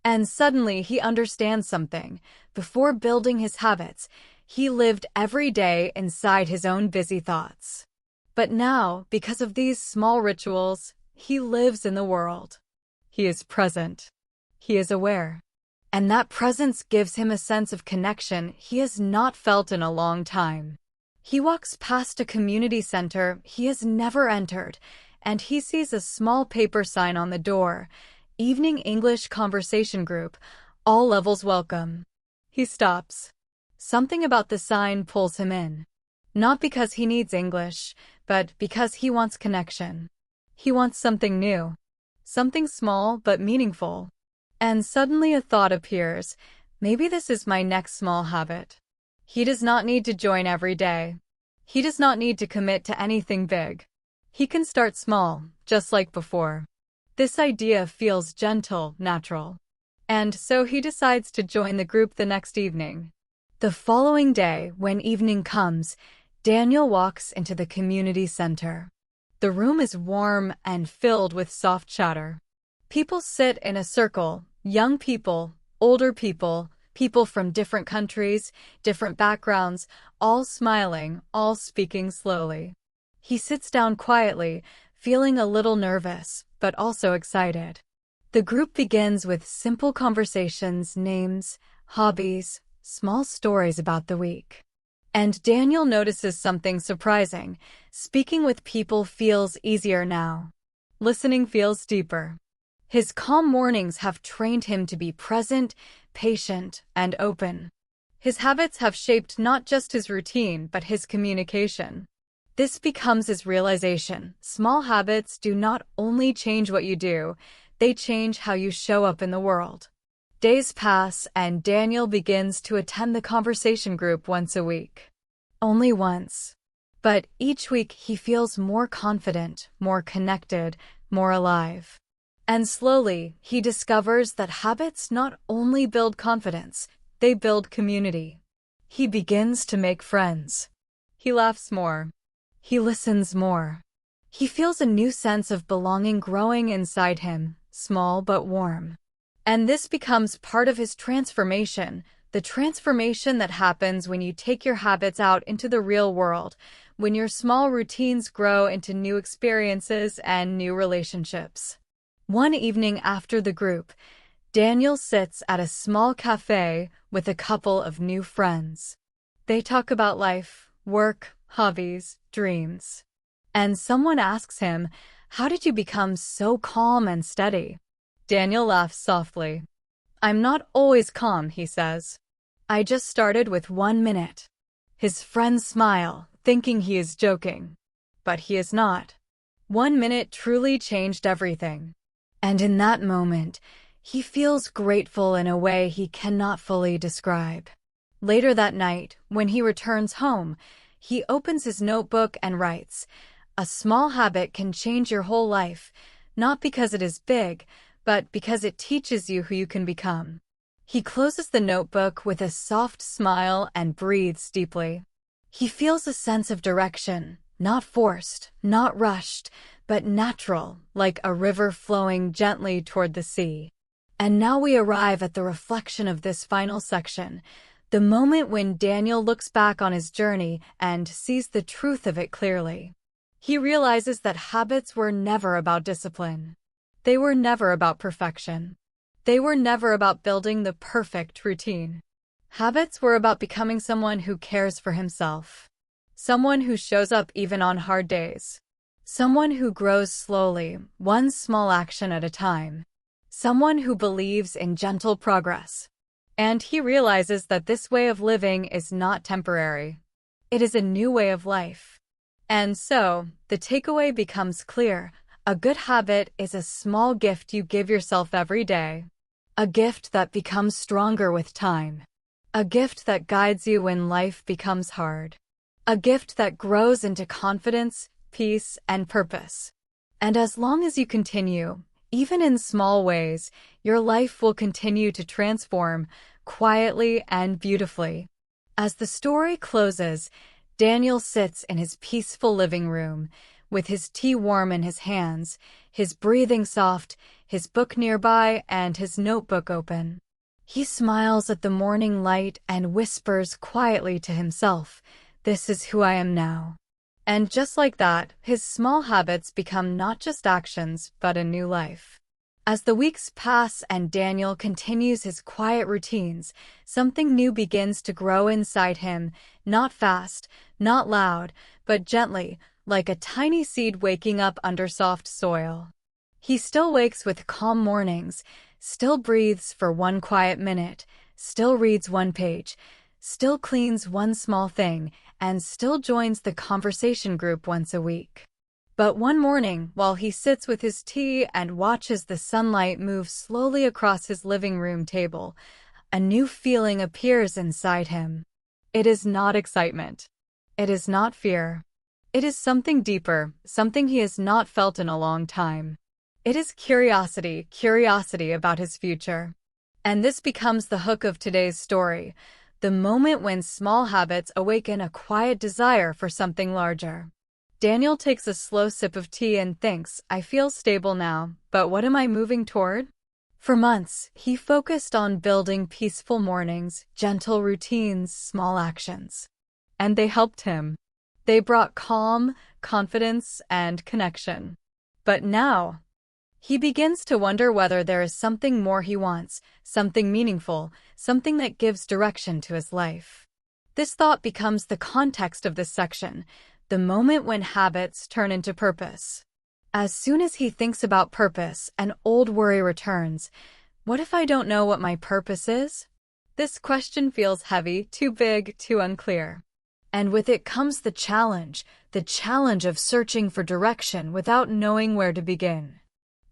And suddenly he understands something. Before building his habits, he lived every day inside his own busy thoughts. But now, because of these small rituals, he lives in the world. He is present. He is aware. And that presence gives him a sense of connection he has not felt in a long time. He walks past a community center he has never entered, and he sees a small paper sign on the door, Evening English Conversation Group, all levels welcome. He stops. Something about the sign pulls him in. Not because he needs English, but because he wants connection. He wants something new. Something small but meaningful. And suddenly a thought appears. Maybe this is my next small habit. He does not need to join every day. He does not need to commit to anything big. He can start small, just like before. This idea feels gentle, natural. And so he decides to join the group the next evening. The following day, when evening comes, Daniel walks into the community center. The room is warm and filled with soft chatter. People sit in a circle, young people, older people, people from different countries, different backgrounds, all smiling, all speaking slowly. He sits down quietly, feeling a little nervous, but also excited. The group begins with simple conversations, names, hobbies, small stories about the week. And Daniel notices something surprising. Speaking with people feels easier now. Listening feels deeper. His calm mornings have trained him to be present, patient, and open. His habits have shaped not just his routine, but his communication. This becomes his realization. Small habits do not only change what you do, they change how you show up in the world. Days pass, and Daniel begins to attend the conversation group once a week. Only once. But each week he feels more confident, more connected, more alive. And slowly, he discovers that habits not only build confidence, they build community. He begins to make friends. He laughs more. He listens more. He feels a new sense of belonging growing inside him, small but warm. And this becomes part of his transformation, the transformation that happens when you take your habits out into the real world, when your small routines grow into new experiences and new relationships. One evening after the group, Daniel sits at a small cafe with a couple of new friends. They talk about life, work, hobbies, dreams. And someone asks him, "How did you become so calm and steady?" Daniel laughs softly. "I'm not always calm," he says. "I just started with 1 minute." His friends smile. thinking he is joking. But he is not. 1 minute truly changed everything. And in that moment, he feels grateful in a way he cannot fully describe. Later that night, when he returns home, he opens his notebook and writes, "A small habit can change your whole life, not because it is big, but because it teaches you who you can become." He closes the notebook with a soft smile and breathes deeply. He feels a sense of direction, not forced, not rushed, but natural, like a river flowing gently toward the sea. And now we arrive at the reflection of this final section, the moment when Daniel looks back on his journey and sees the truth of it clearly. He realizes that habits were never about discipline. They were never about perfection. They were never about building the perfect routine. Habits were about becoming someone who cares for himself. Someone who shows up even on hard days. Someone who grows slowly, one small action at a time. Someone who believes in gentle progress. And he realizes that this way of living is not temporary. It is a new way of life. And so, the takeaway becomes clear. A good habit is a small gift you give yourself every day. A gift that becomes stronger with time. A gift that guides you when life becomes hard. A gift that grows into confidence, peace, and purpose. And as long as you continue, even in small ways, your life will continue to transform, quietly and beautifully. As the story closes, Daniel sits in his peaceful living room, with his tea warm in his hands, his breathing soft, his book nearby, and his notebook open. He smiles at the morning light and whispers quietly to himself, "This is who I am now." And just like that, his small habits become not just actions, but a new life. As the weeks pass and Daniel continues his quiet routines, something new begins to grow inside him, not fast, not loud, but gently, like a tiny seed waking up under soft soil. He still wakes with calm mornings, still breathes for one quiet minute, still reads one page, still cleans one small thing, and still joins the conversation group once a week. But one morning, while he sits with his tea and watches the sunlight move slowly across his living room table, a new feeling appears inside him. It is not excitement. It is not fear. It is something deeper, something he has not felt in a long time. It is curiosity, curiosity about his future. And this becomes the hook of today's story, the moment when small habits awaken a quiet desire for something larger. Daniel takes a slow sip of tea and thinks, "I feel stable now, but what am I moving toward?" For months, he focused on building peaceful mornings, gentle routines, small actions. And they helped him. They brought calm, confidence, and connection. But now, he begins to wonder whether there is something more he wants, something meaningful, something that gives direction to his life. This thought becomes the context of this section, the moment when habits turn into purpose. As soon as he thinks about purpose, an old worry returns. What if I don't know what my purpose is? This question feels heavy, too big, too unclear. And with it comes the challenge of searching for direction without knowing where to begin.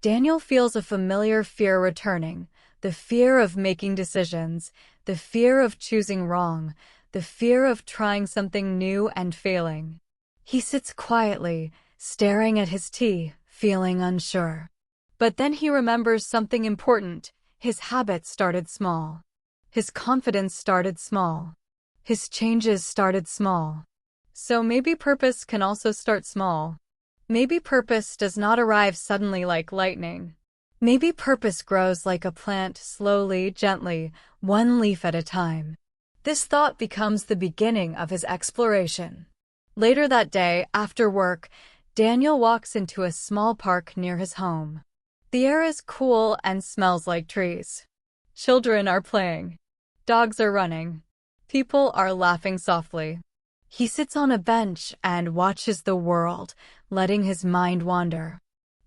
Daniel feels a familiar fear returning, the fear of making decisions, the fear of choosing wrong, the fear of trying something new and failing. He sits quietly, staring at his tea, feeling unsure. But then he remembers something important. His habits started small. His confidence started small. His changes started small. So maybe purpose can also start small. Maybe purpose does not arrive suddenly like lightning. Maybe purpose grows like a plant, slowly, gently, one leaf at a time. This thought becomes the beginning of his exploration. Later that day, after work, Daniel walks into a small park near his home. The air is cool and smells like trees. Children are playing. Dogs are running. People are laughing softly. He sits on a bench and watches the world, letting his mind wander.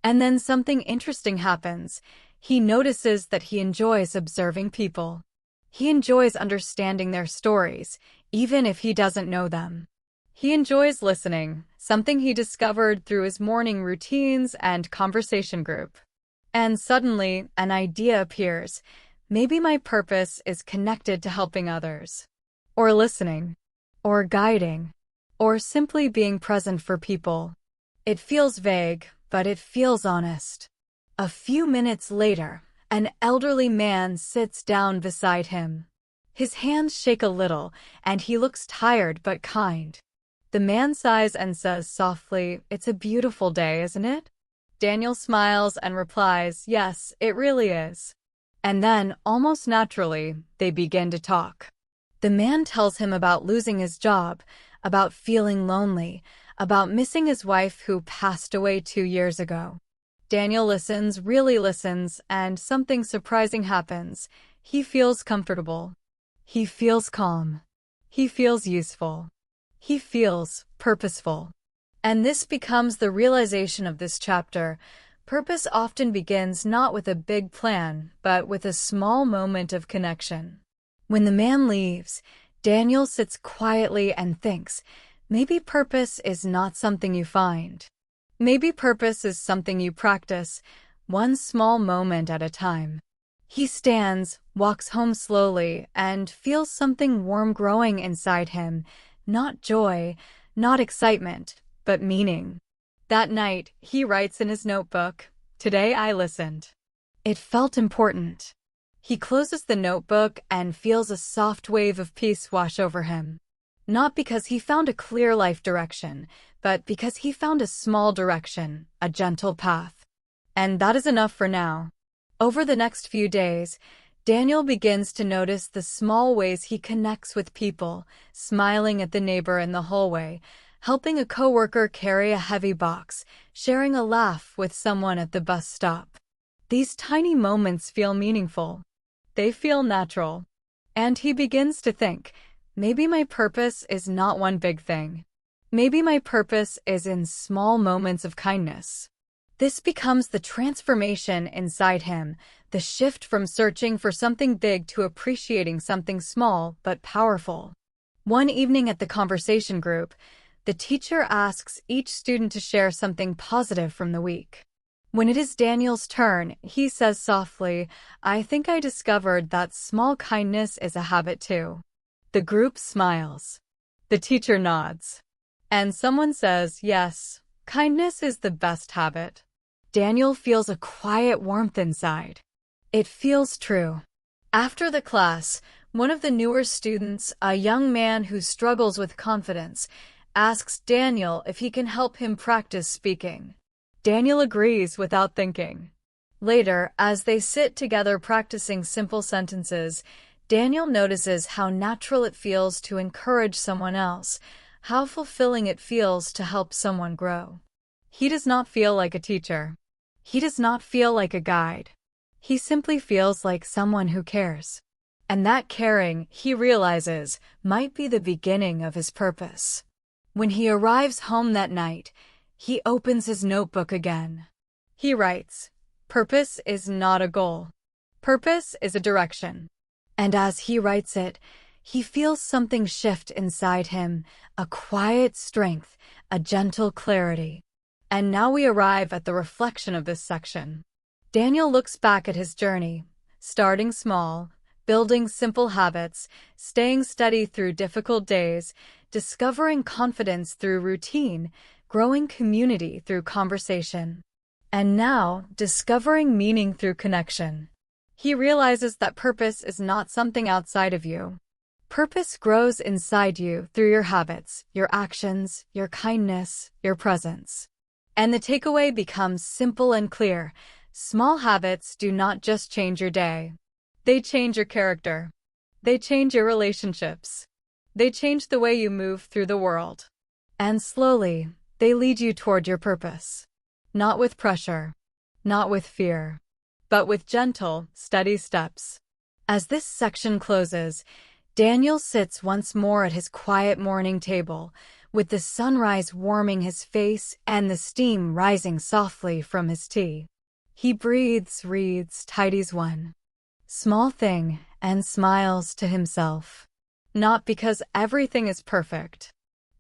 And then something interesting happens. He notices that he enjoys observing people. He enjoys understanding their stories, even if he doesn't know them. He enjoys listening, something he discovered through his morning routines and conversation group. And suddenly, an idea appears. Maybe my purpose is connected to helping others, or listening, or guiding, or simply being present for people. It feels vague, but it feels honest. A few minutes later, an elderly man sits down beside him. His hands shake a little, and he looks tired but kind. The man sighs and says softly, "It's a beautiful day, isn't it?" Daniel smiles and replies, "Yes, it really is." And then, almost naturally, they begin to talk. The man tells him about losing his job, about feeling lonely, about missing his wife who passed away 2 years ago. Daniel listens, really listens, and something surprising happens. He feels comfortable. He feels calm. He feels useful. He feels purposeful. And this becomes the realization of this chapter. Purpose often begins not with a big plan, but with a small moment of connection. When the man leaves, Daniel sits quietly and thinks, maybe purpose is not something you find. Maybe purpose is something you practice, one small moment at a time. He stands, walks home slowly, and feels something warm growing inside him. Not joy, not excitement, but meaning. That night, he writes in his notebook, "Today I listened. It felt important." He closes the notebook and feels a soft wave of peace wash over him. Not because he found a clear life direction, but because he found a small direction, a gentle path. And that is enough for now. Over the next few days, Daniel begins to notice the small ways he connects with people, smiling at the neighbor in the hallway, helping a coworker carry a heavy box, sharing a laugh with someone at the bus stop. These tiny moments feel meaningful. They feel natural. And he begins to think, maybe my purpose is not one big thing. Maybe my purpose is in small moments of kindness. This becomes the transformation inside him, the shift from searching for something big to appreciating something small but powerful. One evening at the conversation group, the teacher asks each student to share something positive from the week. When it is Daniel's turn, he says softly, "I think I discovered that small kindness is a habit too." The group smiles. The teacher nods. And someone says, "Yes, kindness is the best habit." Daniel feels a quiet warmth inside. It feels true. After the class, one of the newer students, a young man who struggles with confidence, asks Daniel if he can help him practice speaking. Daniel agrees without thinking. Later, as they sit together practicing simple sentences, Daniel notices how natural it feels to encourage someone else, how fulfilling it feels to help someone grow. He does not feel like a teacher. He does not feel like a guide. He simply feels like someone who cares. And that caring, he realizes, might be the beginning of his purpose. When he arrives home that night, he opens his notebook again. He writes, "Purpose is not a goal. Purpose is a direction." And as he writes it, he feels something shift inside him, a quiet strength, a gentle clarity. And now we arrive at the reflection of this section. Daniel looks back at his journey, starting small, building simple habits, staying steady through difficult days, discovering confidence through routine, growing community through conversation, and now discovering meaning through connection. He realizes that purpose is not something outside of you. Purpose grows inside you through your habits, your actions, your kindness, your presence. And the takeaway becomes simple and clear. Small habits do not just change your day. They change your character. They change your relationships. They change the way you move through the world. And slowly, they lead you toward your purpose. Not with pressure, not with fear, but with gentle, steady steps. As this section closes, Daniel sits once more at his quiet morning table, with the sunrise warming his face and the steam rising softly from his tea. He breathes, reads, tidies one small thing, and smiles to himself. Not because everything is perfect,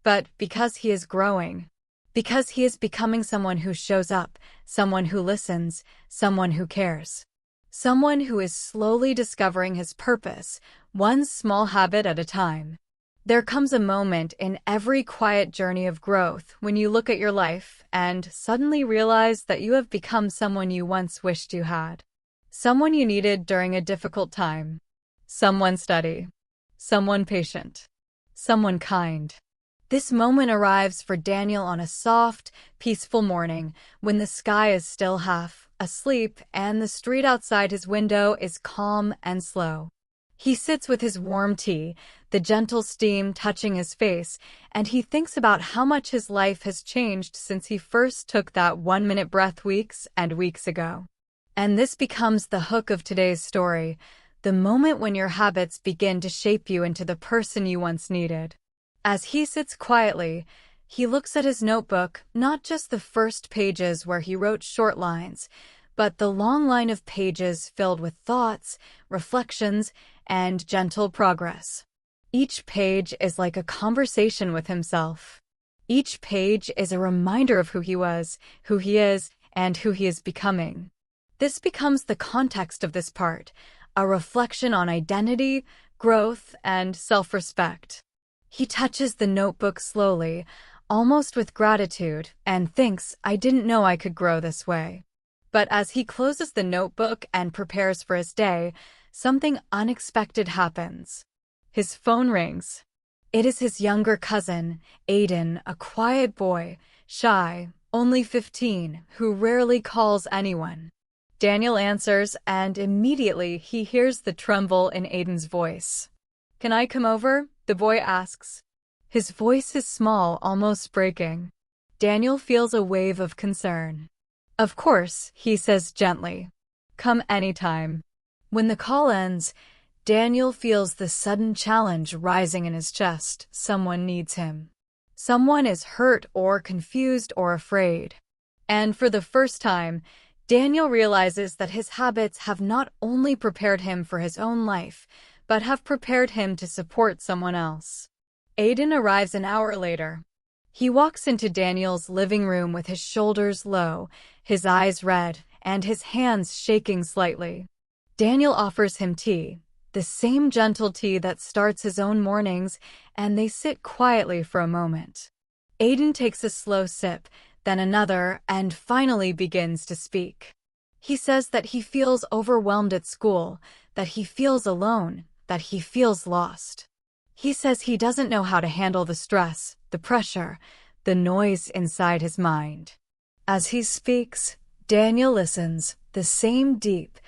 but because he is growing. Because he is becoming someone who shows up, someone who listens, someone who cares. Someone who is slowly discovering his purpose, one small habit at a time. There comes a moment in every quiet journey of growth when you look at your life and suddenly realize that you have become someone you once wished you had. Someone you needed during a difficult time. Someone steady. Someone patient. Someone kind. This moment arrives for Daniel on a soft, peaceful morning when the sky is still half asleep and the street outside his window is calm and slow. He sits with his warm tea, the gentle steam touching his face, and he thinks about how much his life has changed since he first took that 1-minute breath weeks and weeks ago. And this becomes the hook of today's story, the moment when your habits begin to shape you into the person you once needed. As he sits quietly, he looks at his notebook, not just the first pages where he wrote short lines, but the long line of pages filled with thoughts, reflections, and gentle progress. Each page is like a conversation with himself. Each page is a reminder of who he was, who he is, and who he is becoming. This becomes the context of this part, a reflection on identity, growth, and self-respect. He touches the notebook slowly, almost with gratitude, and thinks, I didn't know I could grow this way. But as he closes the notebook and prepares for his day, something unexpected happens. His phone rings. It is his younger cousin, Aiden, a quiet boy, shy, only 15, who rarely calls anyone. Daniel answers, and immediately he hears the tremble in Aiden's voice. Can I come over? The boy asks. His voice is small, almost breaking. Daniel feels a wave of concern. Of course, he says gently. Come anytime. When the call ends, Daniel feels the sudden challenge rising in his chest. Someone needs him. Someone is hurt or confused or afraid. And for the first time, Daniel realizes that his habits have not only prepared him for his own life, but have prepared him to support someone else. Aiden arrives an hour later. He walks into Daniel's living room with his shoulders low, his eyes red, and his hands shaking slightly. Daniel offers him tea, the same gentle tea that starts his own mornings, and they sit quietly for a moment. Aiden takes a slow sip, then another, and finally begins to speak. He says that he feels overwhelmed at school, that he feels alone, that he feels lost. He says he doesn't know how to handle the stress, the pressure, the noise inside his mind. As he speaks, Daniel listens, the same deep,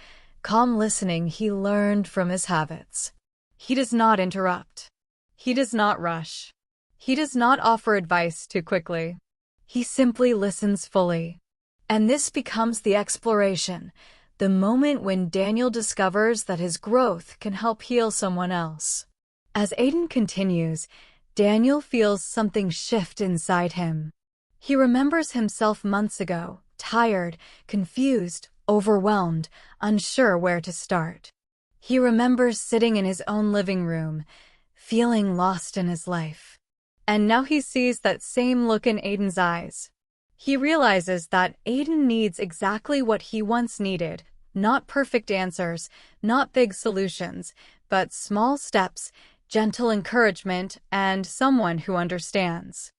calm listening he learned from his habits. He does not interrupt. He does not rush. He does not offer advice too quickly. He simply listens fully. And this becomes the exploration, the moment when Daniel discovers that his growth can help heal someone else. As Aiden continues, Daniel feels something shift inside him. He remembers himself months ago, tired, confused, overwhelmed, unsure where to start. He remembers sitting in his own living room, feeling lost in his life. And now he sees that same look in Aiden's eyes. He realizes that Aiden needs exactly what he once needed, not perfect answers, not big solutions, but small steps, gentle encouragement, and someone who understands.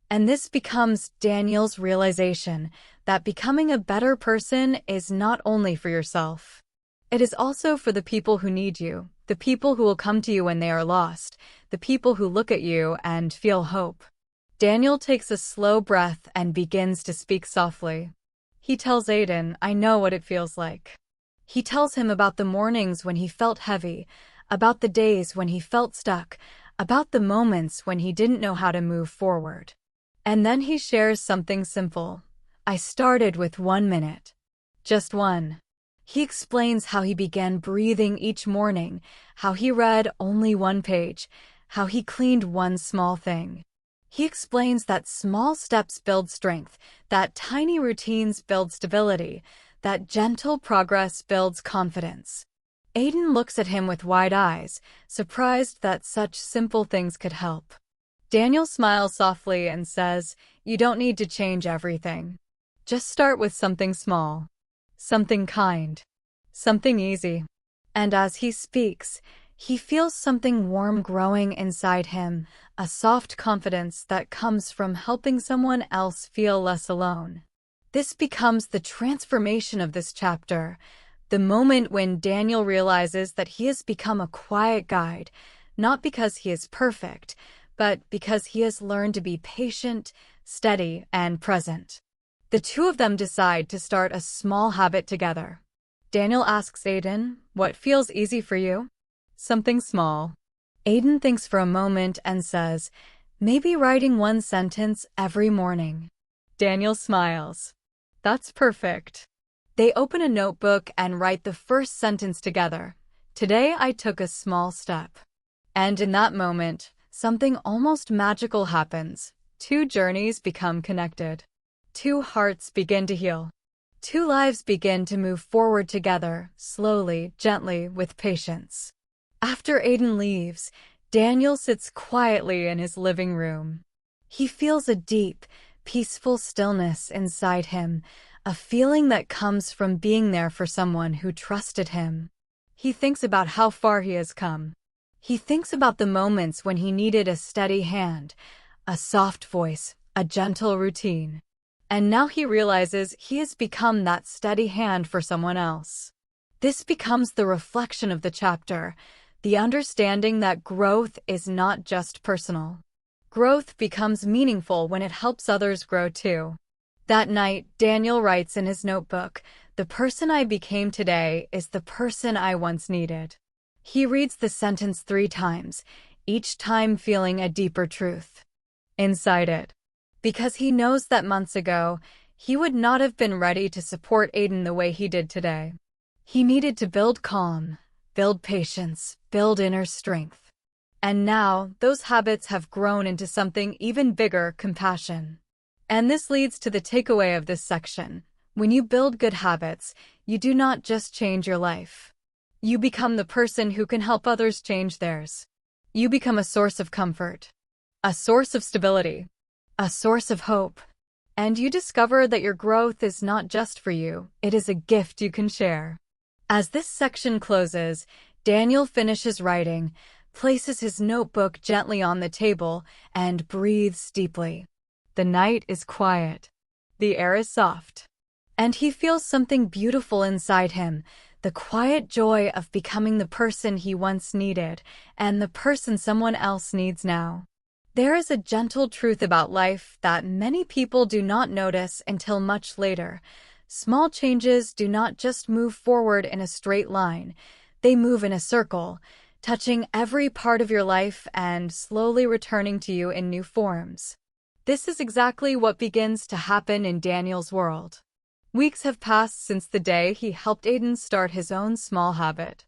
And this becomes Daniel's realization that becoming a better person is not only for yourself. It is also for the people who need you, the people who will come to you when they are lost, the people who look at you and feel hope. Daniel takes a slow breath and begins to speak softly. He tells Aiden, I know what it feels like. He tells him about the mornings when he felt heavy, about the days when he felt stuck, about the moments when he didn't know how to move forward. And then he shares something simple. I started with 1 minute. Just one. He explains how he began breathing each morning, how he read only 1 page, how he cleaned one small thing. He explains that small steps build strength, that tiny routines build stability, that gentle progress builds confidence. Aiden looks at him with wide eyes, surprised that such simple things could help. Daniel smiles softly and says, "You don't need to change everything. Just start with something small, something kind, something easy." And as he speaks, he feels something warm growing inside him, a soft confidence that comes from helping someone else feel less alone. This becomes the transformation of this chapter, the moment when Daniel realizes that he has become a quiet guide, not because he is perfect, but because he has learned to be patient, steady, and present. The two of them decide to start a small habit together. Daniel asks Aiden, "What feels easy for you?" "Something small." Aiden thinks for a moment and says, "Maybe writing one sentence every morning." Daniel smiles. "That's perfect." They open a notebook and write the first sentence together. "Today I took a small step." And in that moment, something almost magical happens. Two journeys become connected. Two hearts begin to heal. Two lives begin to move forward together, slowly, gently, with patience. After Aiden leaves, Daniel sits quietly in his living room. He feels a deep, peaceful stillness inside him, a feeling that comes from being there for someone who trusted him. He thinks about how far he has come. He thinks about the moments when he needed a steady hand, a soft voice, a gentle routine. And now he realizes he has become that steady hand for someone else. This becomes the reflection of the chapter, the understanding that growth is not just personal. Growth becomes meaningful when it helps others grow too. That night, Daniel writes in his notebook, "The person I became today is the person I once needed." He reads the sentence 3 times, each time feeling a deeper truth inside it. Because he knows that months ago, he would not have been ready to support Aiden the way he did today. He needed to build calm, build patience, build inner strength. And now, those habits have grown into something even bigger, compassion. And this leads to the takeaway of this section. When you build good habits, you do not just change your life. You become the person who can help others change theirs. You become a source of comfort, a source of stability, a source of hope. And you discover that your growth is not just for you, it is a gift you can share. As this section closes, Daniel finishes writing, places his notebook gently on the table, and breathes deeply. The night is quiet. The air is soft. And he feels something beautiful inside him, the quiet joy of becoming the person he once needed, and the person someone else needs now. There is a gentle truth about life that many people do not notice until much later. Small changes do not just move forward in a straight line. They move in a circle, touching every part of your life and slowly returning to you in new forms. This is exactly what begins to happen in Daniel's world. Weeks have passed since the day he helped Aiden start his own small habit.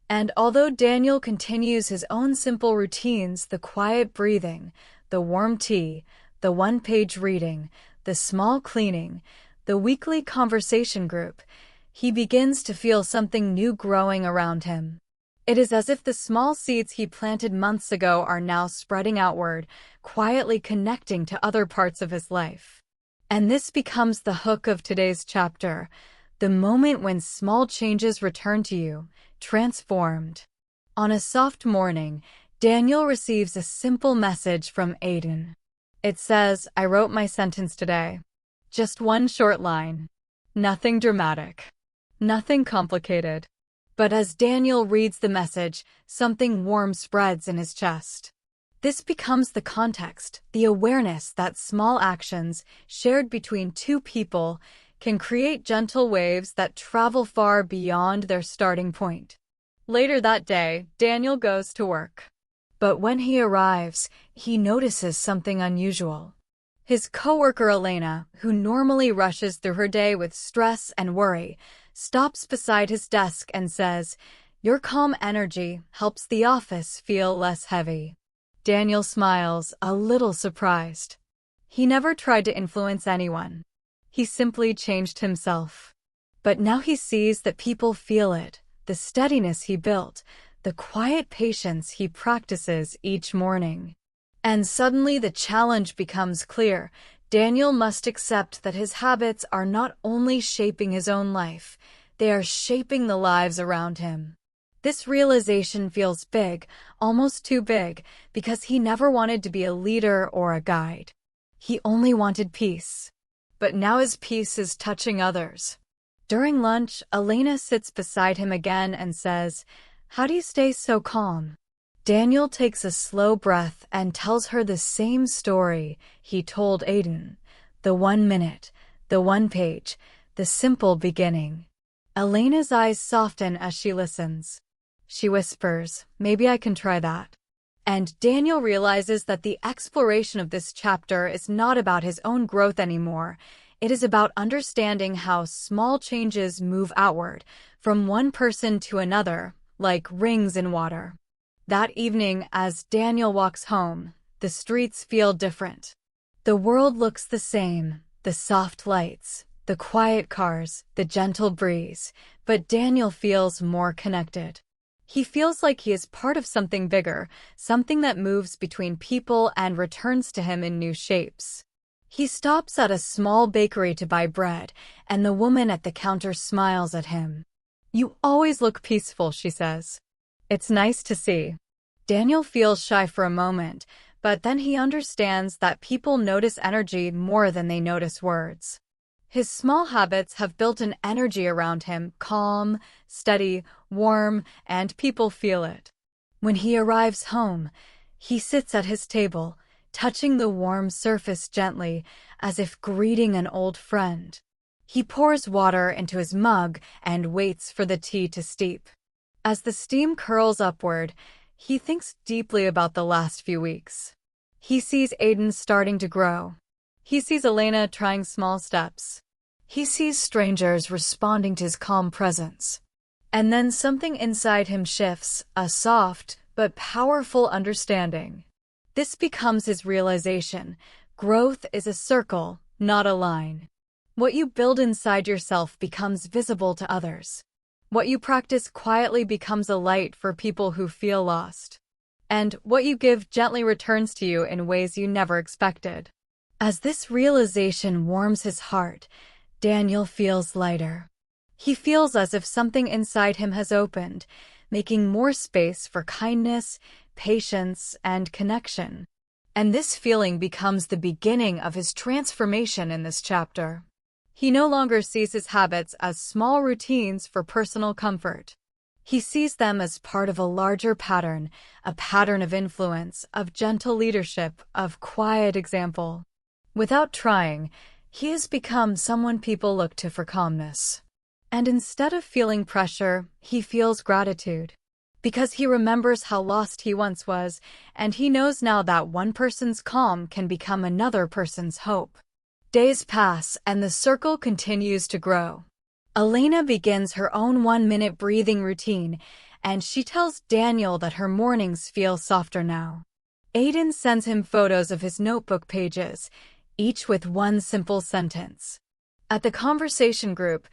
And although Daniel continues his own simple routines, the quiet breathing, the warm tea, the one-page reading, the small cleaning, the weekly conversation group, he begins to feel something new growing around him. It is as if the small seeds he planted months ago are now spreading outward, quietly connecting to other parts of his life. And this becomes the hook of today's chapter, the moment when small changes return to you, transformed. On a soft morning, Daniel receives a simple message from Aiden. It says, "I wrote my sentence today." Just one short line. Nothing dramatic. Nothing complicated. But as Daniel reads the message, something warm spreads in his chest. This becomes the context, the awareness that small actions, shared between two people, can create gentle waves that travel far beyond their starting point. Later that day, Daniel goes to work. But when he arrives, he notices something unusual. His coworker Elena, who normally rushes through her day with stress and worry, stops beside his desk and says, "Your calm energy helps the office feel less heavy." Daniel smiles, a little surprised. He never tried to influence anyone. He simply changed himself. But now he sees that people feel it, the steadiness he built, the quiet patience he practices each morning. And suddenly the challenge becomes clear. Daniel must accept that his habits are not only shaping his own life, they are shaping the lives around him. This realization feels big, almost too big, because he never wanted to be a leader or a guide. He only wanted peace. But now his peace is touching others. During lunch, Elena sits beside him again and says, "How do you stay so calm?" Daniel takes a slow breath and tells her the same story he told Aiden. The 1 minute, the 1 page, the simple beginning. Elena's eyes soften as she listens. She whispers, "Maybe I can try that." And Daniel realizes that the exploration of this chapter is not about his own growth anymore. It is about understanding how small changes move outward, from one person to another, like rings in water. That evening, as Daniel walks home, the streets feel different. The world looks the same, the soft lights, the quiet cars, the gentle breeze, but Daniel feels more connected. He feels like he is part of something bigger, something that moves between people and returns to him in new shapes. He stops at a small bakery to buy bread, and the woman at the counter smiles at him. "You always look peaceful," she says. "It's nice to see." Daniel feels shy for a moment, but then he understands that people notice energy more than they notice words. His small habits have built an energy around him, calm, steady, warm, and people feel it. When he arrives home, he sits at his table, touching the warm surface gently, as if greeting an old friend. He pours water into his mug and waits for the tea to steep. As the steam curls upward, he thinks deeply about the last few weeks. He sees Aiden starting to grow. He sees Elena trying small steps. He sees strangers responding to his calm presence. And then something inside him shifts, a soft but powerful understanding. This becomes his realization. Growth is a circle, not a line. What you build inside yourself becomes visible to others. What you practice quietly becomes a light for people who feel lost. And what you give gently returns to you in ways you never expected. As this realization warms his heart, Daniel feels lighter. He feels as if something inside him has opened, making more space for kindness, patience, and connection. And this feeling becomes the beginning of his transformation in this chapter. He no longer sees his habits as small routines for personal comfort. He sees them as part of a larger pattern, a pattern of influence, of gentle leadership, of quiet example. Without trying, he has become someone people look to for calmness. And instead of feeling pressure, he feels gratitude. Because he remembers how lost he once was, and he knows now that one person's calm can become another person's hope. Days pass, and the circle continues to grow. Elena begins her own 1-minute breathing routine, and she tells Daniel that her mornings feel softer now. Aiden sends him photos of his notebook pages, each with one simple sentence. At the conversation group,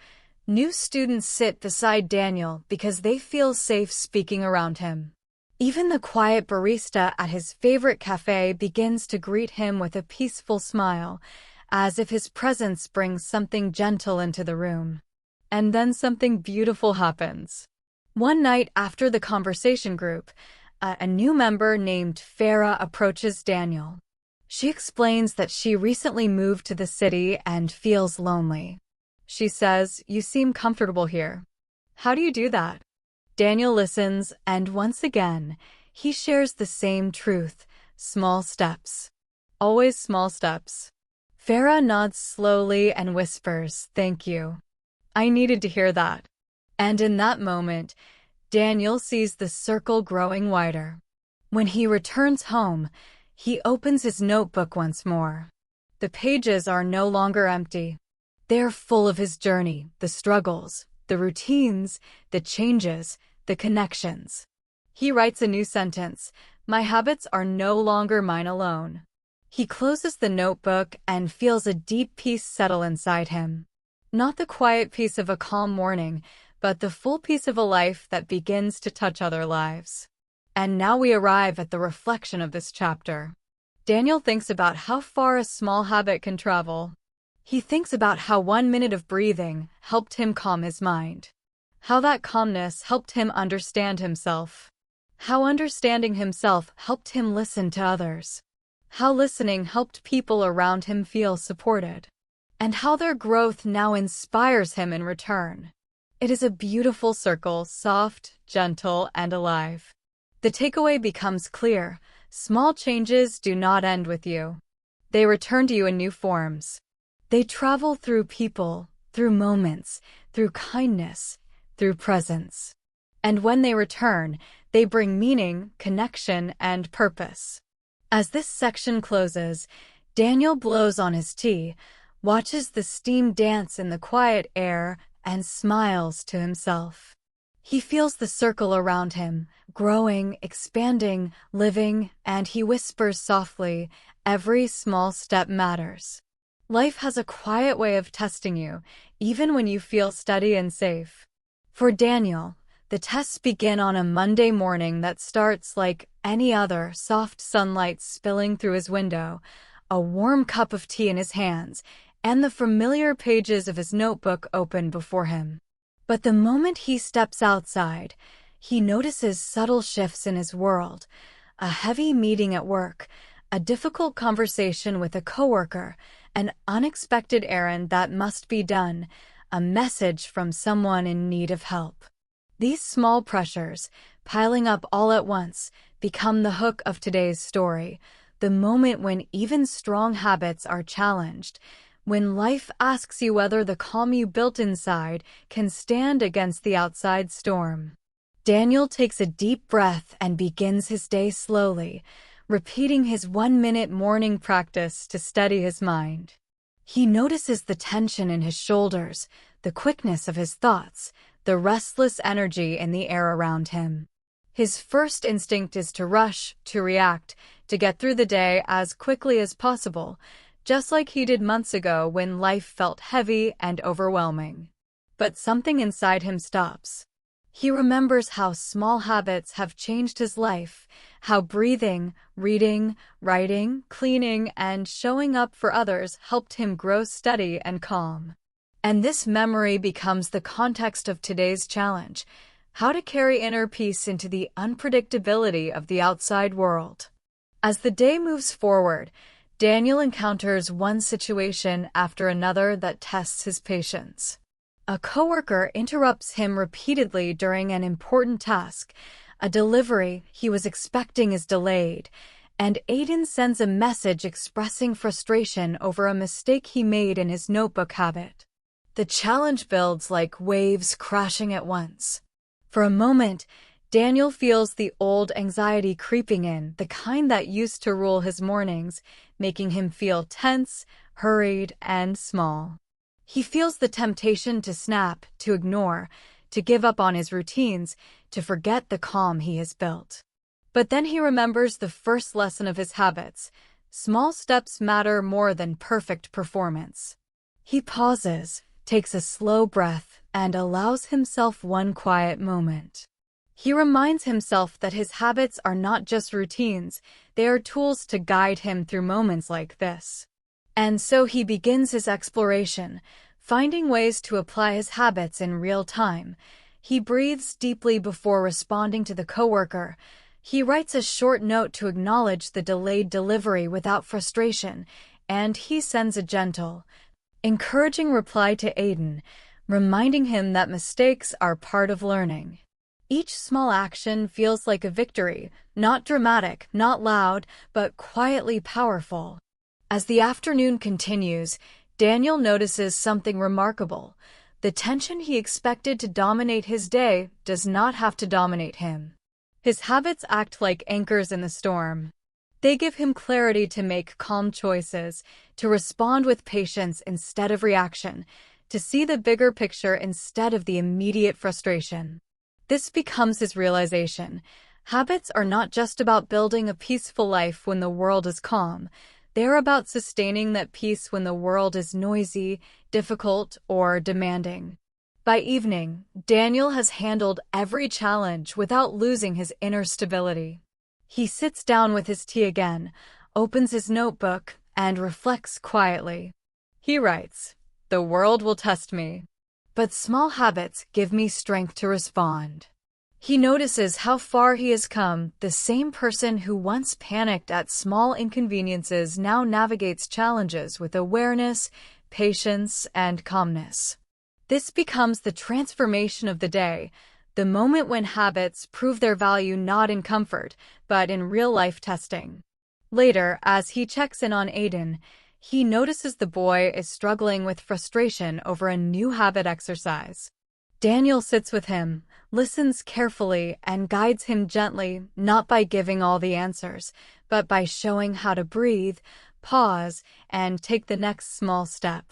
new students sit beside Daniel because they feel safe speaking around him. Even the quiet barista at his favorite cafe begins to greet him with a peaceful smile, as if his presence brings something gentle into the room. And then something beautiful happens. One night after the conversation group, a new member named Farah approaches Daniel. She explains that she recently moved to the city and feels lonely. She says, "You seem comfortable here. How do you do that?" Daniel listens, and once again, he shares the same truth: small steps. Always small steps. Farah nods slowly and whispers, "Thank you. I needed to hear that." And in that moment, Daniel sees the circle growing wider. When he returns home, he opens his notebook once more. The pages are no longer empty. They're full of his journey, the struggles, the routines, the changes, the connections. He writes a new sentence: "My habits are no longer mine alone." He closes the notebook and feels a deep peace settle inside him. Not the quiet peace of a calm morning, but the full peace of a life that begins to touch other lives. And now we arrive at the reflection of this chapter. Daniel thinks about how far a small habit can travel. He thinks about how 1 minute of breathing helped him calm his mind. How that calmness helped him understand himself. How understanding himself helped him listen to others. How listening helped people around him feel supported. And how their growth now inspires him in return. It is a beautiful circle, soft, gentle, and alive. The takeaway becomes clear. Small changes do not end with you. They return to you in new forms. They travel through people, through moments, through kindness, through presence. And when they return, they bring meaning, connection, and purpose. As this section closes, Daniel blows on his tea, watches the steam dance in the quiet air, and smiles to himself. He feels the circle around him, growing, expanding, living, and he whispers softly, "Every small step matters." Life has a quiet way of testing you, even when you feel steady and safe. For Daniel, the tests begin on a Monday morning that starts like any other, soft sunlight spilling through his window, a warm cup of tea in his hands, and the familiar pages of his notebook open before him. But the moment he steps outside, he notices subtle shifts in his world: a heavy meeting at work, a difficult conversation with a coworker, an unexpected errand that must be done, a message from someone in need of help. These small pressures, piling up all at once, become the hook of today's story, the moment when even strong habits are challenged, when life asks you whether the calm you built inside can stand against the outside storm. Daniel takes a deep breath and begins his day slowly, repeating his 1-minute morning practice to steady his mind. He notices the tension in his shoulders, the quickness of his thoughts, the restless energy in the air around him. His first instinct is to rush, to react, to get through the day as quickly as possible, just like he did months ago when life felt heavy and overwhelming. But something inside him stops. He remembers how small habits have changed his life, how breathing, reading, writing, cleaning, and showing up for others helped him grow steady and calm. And this memory becomes the context of today's challenge: how to carry inner peace into the unpredictability of the outside world. As the day moves forward, Daniel encounters one situation after another that tests his patience. A coworker interrupts him repeatedly during an important task. A delivery he was expecting is delayed, and Aiden sends a message expressing frustration over a mistake he made in his notebook habit. The challenge builds like waves crashing at once. For a moment, Daniel feels the old anxiety creeping in, the kind that used to rule his mornings, making him feel tense, hurried, and small. He feels the temptation to snap, to ignore, to give up on his routines, to forget the calm he has built. But then he remembers the first lesson of his habits: small steps matter more than perfect performance. He pauses, takes a slow breath, and allows himself one quiet moment. He reminds himself that his habits are not just routines, they are tools to guide him through moments like this. And so he begins his exploration, finding ways to apply his habits in real time. He breathes deeply before responding to the coworker. He writes a short note to acknowledge the delayed delivery without frustration, and he sends a gentle, encouraging reply to Aiden, reminding him that mistakes are part of learning. Each small action feels like a victory, not dramatic, not loud, but quietly powerful. As the afternoon continues, Daniel notices something remarkable. The tension he expected to dominate his day does not have to dominate him. His habits act like anchors in the storm. They give him clarity to make calm choices, to respond with patience instead of reaction, to see the bigger picture instead of the immediate frustration. This becomes his realization. Habits are not just about building a peaceful life when the world is calm. They are about sustaining that peace when the world is noisy, difficult, or demanding. By evening, Daniel has handled every challenge without losing his inner stability. He sits down with his tea again, opens his notebook, and reflects quietly. He writes, "The world will test me, but small habits give me strength to respond." He notices how far he has come. The same person who once panicked at small inconveniences now navigates challenges with awareness, patience, and calmness. This becomes the transformation of the day, the moment when habits prove their value not in comfort, but in real-life testing. Later, as he checks in on Aiden, he notices the boy is struggling with frustration over a new habit exercise. Daniel sits with him, listens carefully, and guides him gently, not by giving all the answers, but by showing how to breathe, pause, and take the next small step.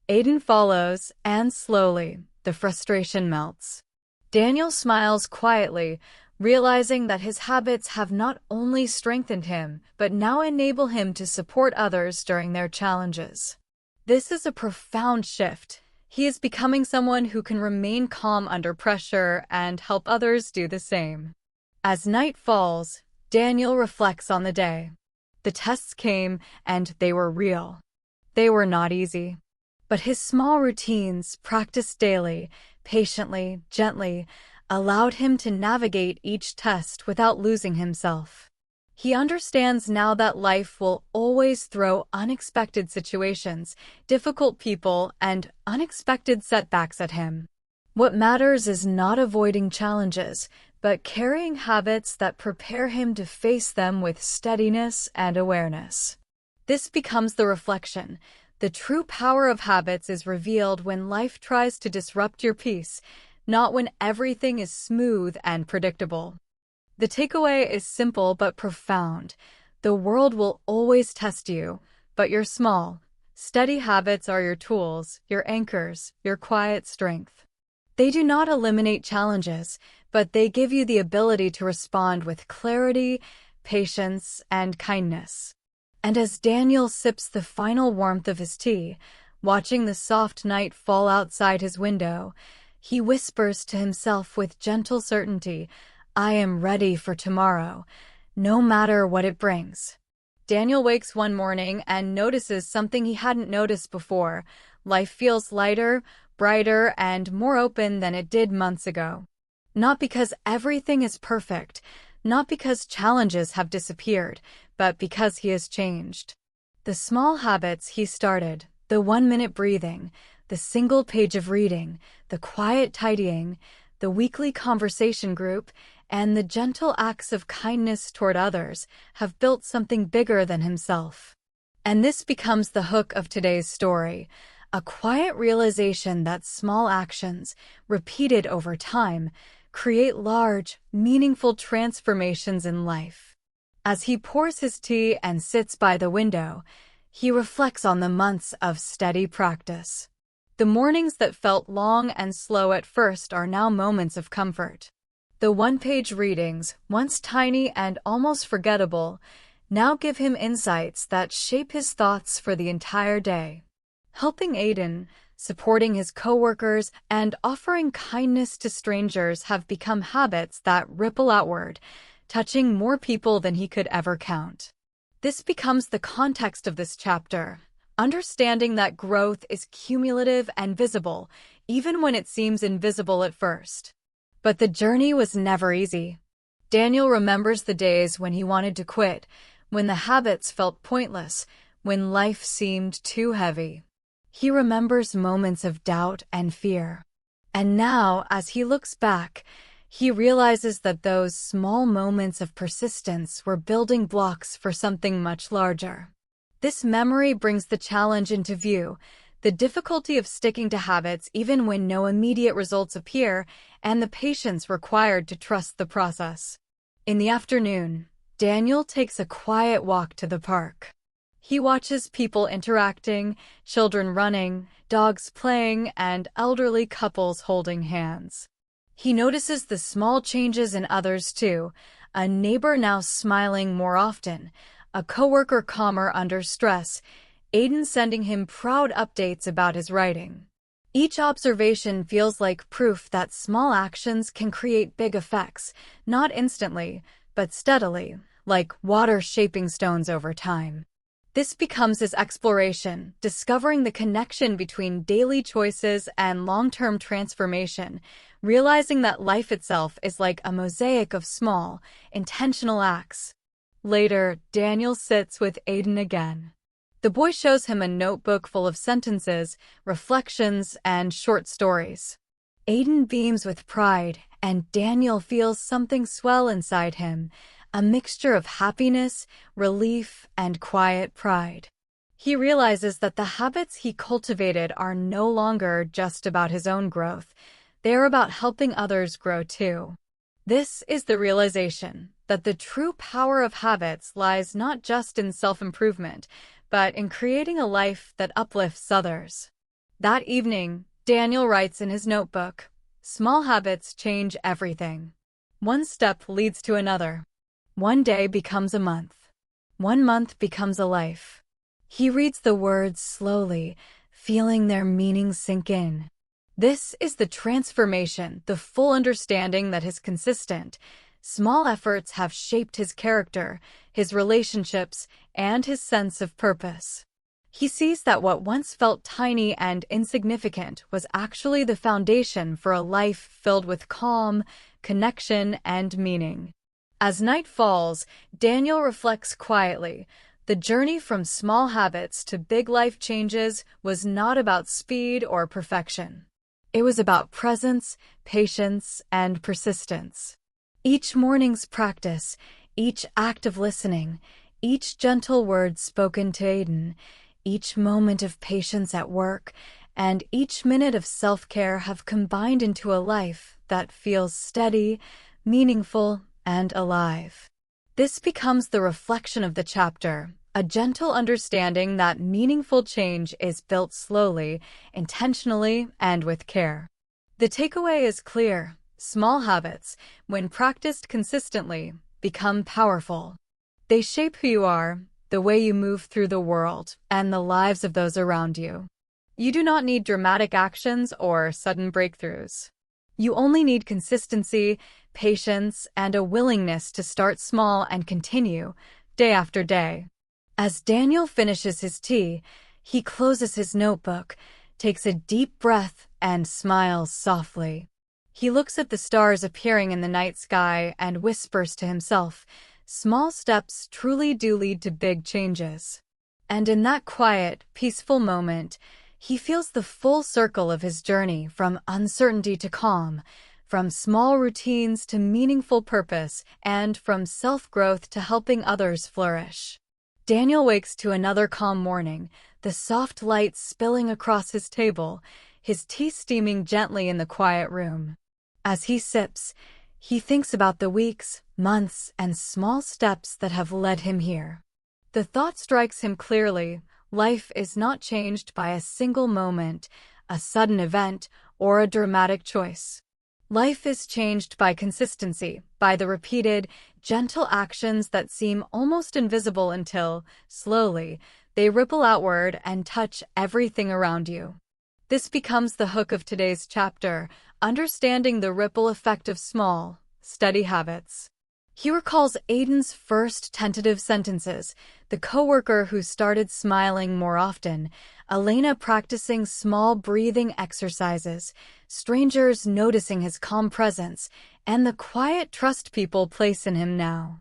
Aiden follows, and slowly, the frustration melts. Daniel smiles quietly, realizing that his habits have not only strengthened him, but now enable him to support others during their challenges. This is a profound shift. He is becoming someone who can remain calm under pressure and help others do the same. As night falls, Daniel reflects on the day. The tests came, and they were real. They were not easy. But his small routines, practiced daily, patiently, gently, allowed him to navigate each test without losing himself. He understands now that life will always throw unexpected situations, difficult people, and unexpected setbacks at him. What matters is not avoiding challenges, but carrying habits that prepare him to face them with steadiness and awareness. This becomes the reflection. The true power of habits is revealed when life tries to disrupt your peace, not when everything is smooth and predictable. The takeaway is simple but profound. The world will always test you, but your small, steady habits are your tools, your anchors, your quiet strength. They do not eliminate challenges, but they give you the ability to respond with clarity, patience, and kindness. And as Daniel sips the final warmth of his tea, watching the soft night fall outside his window, he whispers to himself with gentle certainty, "I am ready for tomorrow, no matter what it brings." Daniel wakes one morning and notices something he hadn't noticed before. Life feels lighter, brighter, and more open than it did months ago. Not because everything is perfect, not because challenges have disappeared, but because he has changed. The small habits he started, the 1-minute breathing, the single page of reading, the quiet tidying, the weekly conversation group, and the gentle acts of kindness toward others have built something bigger than himself. And this becomes the hook of today's story, a quiet realization that small actions, repeated over time, create large, meaningful transformations in life. As he pours his tea and sits by the window, he reflects on the months of steady practice. The mornings that felt long and slow at first are now moments of comfort. The one-page readings, once tiny and almost forgettable, now give him insights that shape his thoughts for the entire day. Helping Aiden, supporting his coworkers, and offering kindness to strangers have become habits that ripple outward, touching more people than he could ever count. This becomes the context of this chapter, understanding that growth is cumulative and visible, even when it seems invisible at first. But the journey was never easy. Daniel remembers the days when he wanted to quit, when the habits felt pointless, when life seemed too heavy. He remembers moments of doubt and fear. And now, as he looks back, he realizes that those small moments of persistence were building blocks for something much larger. This memory brings the challenge into view, the difficulty of sticking to habits even when no immediate results appear, and the patience required to trust the process. In the afternoon, Daniel takes a quiet walk to the park. He watches people interacting, children running, dogs playing, and elderly couples holding hands. He notices the small changes in others too, a neighbor now smiling more often, a coworker calmer under stress, Aiden sending him proud updates about his writing. Each observation feels like proof that small actions can create big effects, not instantly, but steadily, like water shaping stones over time. This becomes his exploration, discovering the connection between daily choices and long-term transformation, realizing that life itself is like a mosaic of small, intentional acts. Later, Daniel sits with Aiden again. The boy shows him a notebook full of sentences, reflections, and short stories. Aiden beams with pride, and Daniel feels something swell inside him, a mixture of happiness, relief, and quiet pride. He realizes that the habits he cultivated are no longer just about his own growth. They are about helping others grow too. This is the realization that the true power of habits lies not just in self-improvement, but in creating a life that uplifts others. That evening, Daniel writes in his notebook, "Small habits change everything. One step leads to another. One day becomes a month. One month becomes a life." He reads the words slowly, feeling their meaning sink in. This is the transformation, the full understanding that his consistent, small efforts have shaped his character, his relationships, and his sense of purpose. He sees that what once felt tiny and insignificant was actually the foundation for a life filled with calm, connection, and meaning. As night falls, Daniel reflects quietly. The journey from small habits to big life changes was not about speed or perfection. It was about presence, patience, and persistence. Each morning's practice, each act of listening, each gentle word spoken to Aiden, each moment of patience at work, and each minute of self-care have combined into a life that feels steady, meaningful, and alive. This becomes the reflection of the chapter, a gentle understanding that meaningful change is built slowly, intentionally, and with care. The takeaway is clear. Small habits, when practiced consistently, become powerful. They shape who you are, the way you move through the world, and the lives of those around you. You do not need dramatic actions or sudden breakthroughs. You only need consistency, patience, and a willingness to start small and continue, day after day. As Daniel finishes his tea, he closes his notebook, takes a deep breath, and smiles softly. He looks at the stars appearing in the night sky and whispers to himself, "Small steps truly do lead to big changes." And in that quiet, peaceful moment, he feels the full circle of his journey from uncertainty to calm, from small routines to meaningful purpose, and from self-growth to helping others flourish. Daniel wakes to another calm morning, the soft light spilling across his table, his tea steaming gently in the quiet room. As he sips, he thinks about the weeks, months, and small steps that have led him here. The thought strikes him clearly: life is not changed by a single moment, a sudden event, or a dramatic choice. Life is changed by consistency, by the repeated, gentle actions that seem almost invisible until, slowly, they ripple outward and touch everything around you. This becomes the hook of today's chapter, understanding the ripple effect of small, steady habits. He recalls Aiden's first tentative sentences, the coworker who started smiling more often, Elena practicing small breathing exercises, strangers noticing his calm presence, and the quiet trust people place in him now.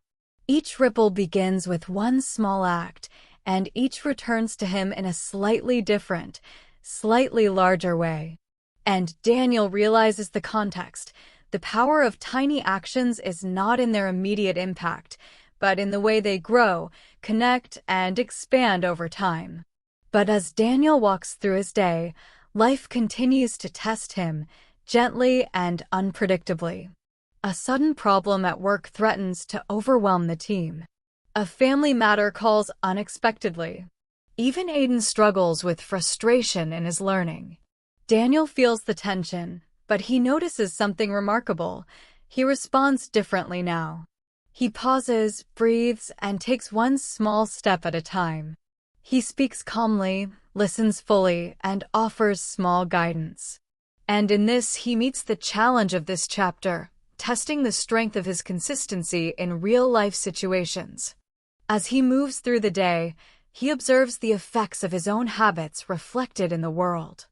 Each ripple begins with one small act, and each returns to him in a slightly different, slightly larger way. And Daniel realizes the context. The power of tiny actions is not in their immediate impact, but in the way they grow, connect, and expand over time. But as Daniel walks through his day, life continues to test him, gently and unpredictably. A sudden problem at work threatens to overwhelm the team. A family matter calls unexpectedly. Even Aiden struggles with frustration in his learning. Daniel feels the tension, but he notices something remarkable. He responds differently now. He pauses, breathes, and takes one small step at a time. He speaks calmly, listens fully, and offers small guidance. And in this, he meets the challenge of this chapter: testing the strength of his consistency in real-life situations. As he moves through the day, he observes the effects of his own habits reflected in the world.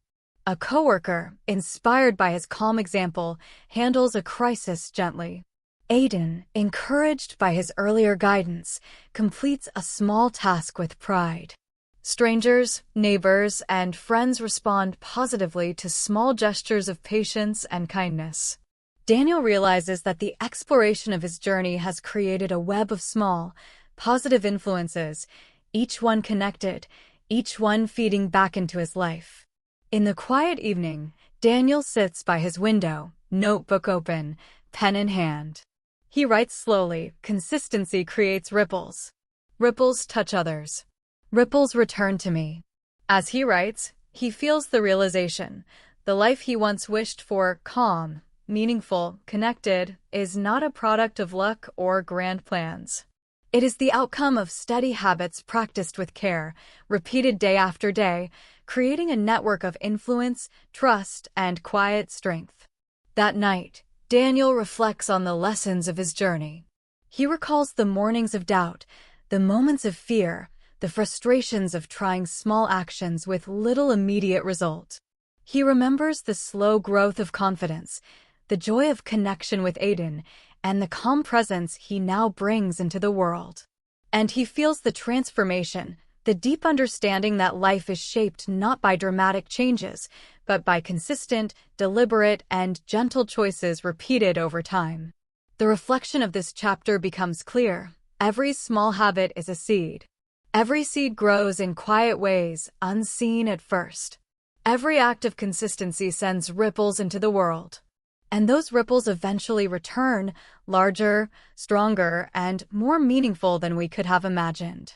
A coworker, inspired by his calm example, handles a crisis gently. Aiden, encouraged by his earlier guidance, completes a small task with pride. Strangers, neighbors, and friends respond positively to small gestures of patience and kindness. Daniel realizes that the exploration of his journey has created a web of small, positive influences, each one connected, each one feeding back into his life. In the quiet evening, Daniel sits by his window, notebook open, pen in hand. He writes slowly. Consistency creates ripples. Ripples touch others. Ripples return to me. As he writes, he feels the realization. The life he once wished for, calm, meaningful, connected, is not a product of luck or grand plans. It is the outcome of steady habits practiced with care, repeated day after day, creating a network of influence, trust, and quiet strength. That night, Daniel reflects on the lessons of his journey. He recalls the mornings of doubt, the moments of fear, the frustrations of trying small actions with little immediate result. He remembers the slow growth of confidence, the joy of connection with Aiden, and the calm presence he now brings into the world. And he feels the transformation, the deep understanding that life is shaped not by dramatic changes, but by consistent, deliberate, and gentle choices repeated over time. The reflection of this chapter becomes clear. Every small habit is a seed. Every seed grows in quiet ways, unseen at first. Every act of consistency sends ripples into the world. And those ripples eventually return, larger, stronger, and more meaningful than we could have imagined.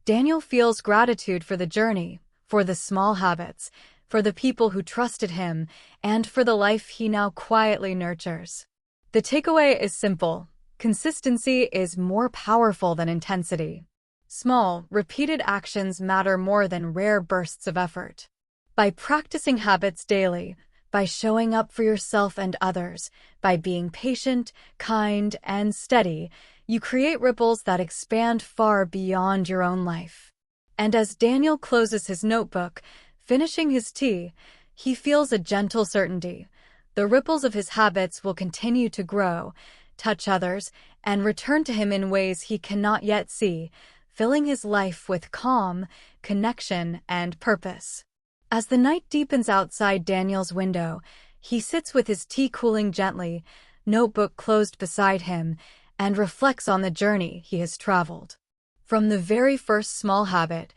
Daniel feels gratitude for the journey, for the small habits, for the people who trusted him, and for the life he now quietly nurtures. The takeaway is simple. Consistency is more powerful than intensity. Small, repeated actions matter more than rare bursts of effort. By practicing habits daily, by showing up for yourself and others, by being patient, kind, and steady, you create ripples that expand far beyond your own life. And as Daniel closes his notebook, finishing his tea, he feels a gentle certainty. The ripples of his habits will continue to grow, touch others, and return to him in ways he cannot yet see, filling his life with calm, connection, and purpose. As the night deepens outside Daniel's window, he sits with his tea cooling gently, notebook closed beside him, and reflects on the journey he has traveled. From the very first small habit,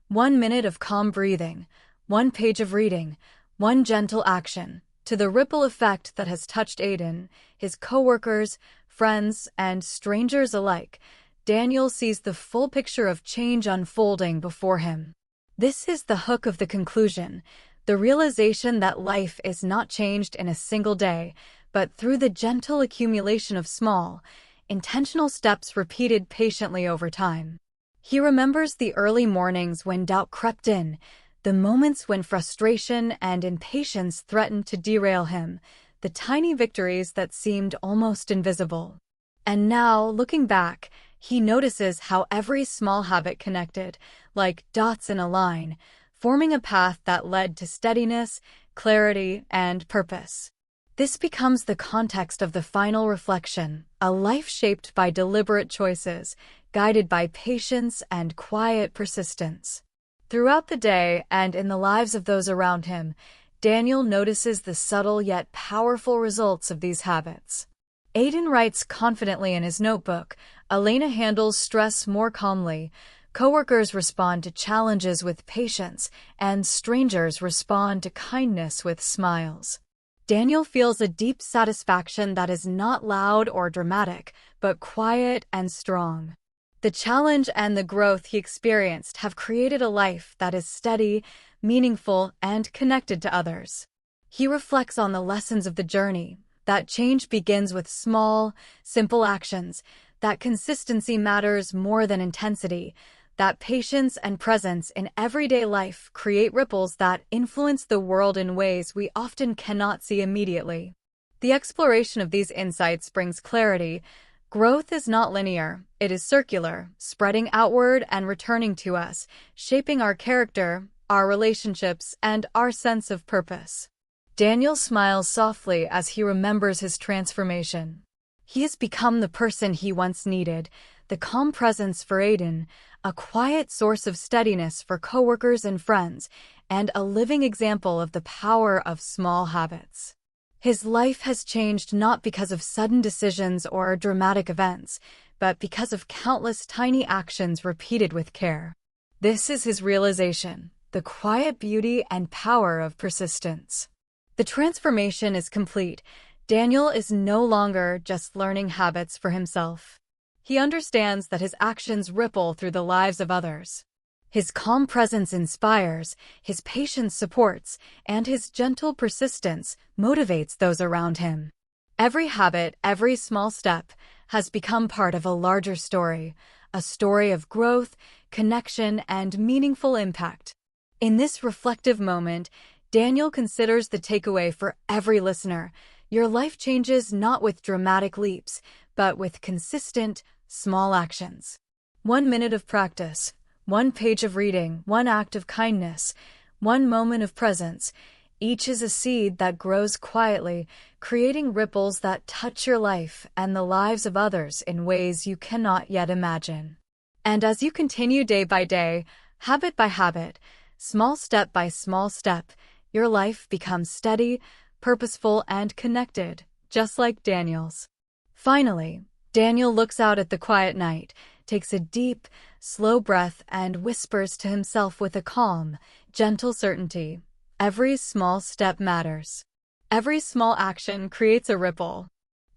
1 minute of calm breathing, 1 page of reading, 1 gentle action, to the ripple effect that has touched Aiden, his coworkers, friends, and strangers alike, Daniel sees the full picture of change unfolding before him. This is the hook of the conclusion, the realization that life is not changed in a single day, but through the gentle accumulation of small, intentional steps repeated patiently over time. He remembers the early mornings when doubt crept in, the moments when frustration and impatience threatened to derail him, the tiny victories that seemed almost invisible. And now, looking back, he notices how every small habit connected, like dots in a line, forming a path that led to steadiness, clarity, and purpose. This becomes the context of the final reflection, a life shaped by deliberate choices, guided by patience and quiet persistence. Throughout the day and in the lives of those around him, Daniel notices the subtle yet powerful results of these habits. Aiden writes confidently in his notebook, Elena handles stress more calmly, coworkers respond to challenges with patience, and strangers respond to kindness with smiles. Daniel feels a deep satisfaction that is not loud or dramatic, but quiet and strong. The challenge and the growth he experienced have created a life that is steady, meaningful, and connected to others. He reflects on the lessons of the journey, that change begins with small, simple actions, that consistency matters more than intensity, that patience and presence in everyday life create ripples that influence the world in ways we often cannot see immediately. The exploration of these insights brings clarity. Growth is not linear, it is circular, spreading outward and returning to us, shaping our character, our relationships, and our sense of purpose. Daniel smiles softly as he remembers his transformation. He has become the person he once needed, the calm presence for Aiden, a quiet source of steadiness for coworkers and friends, and a living example of the power of small habits. His life has changed not because of sudden decisions or dramatic events, but because of countless tiny actions repeated with care. This is his realization, the quiet beauty and power of persistence. The transformation is complete. Daniel is no longer just learning habits for himself. He understands that his actions ripple through the lives of others. His calm presence inspires, his patience supports, and his gentle persistence motivates those around him. Every habit, every small step, has become part of a larger story, a story of growth, connection, and meaningful impact. In this reflective moment, Daniel considers the takeaway for every listener. Your life changes not with dramatic leaps, but with consistent, small actions. 1 minute of practice, 1 page of reading, 1 act of kindness, 1 moment of presence. Each is a seed that grows quietly, creating ripples that touch your life and the lives of others in ways you cannot yet imagine. And as you continue day by day, habit by habit, small step by small step, your life becomes steady, purposeful, and connected, just like Daniel's. Finally, Daniel looks out at the quiet night, takes a deep, slow breath, and whispers to himself with a calm, gentle certainty. Every small step matters. Every small action creates a ripple.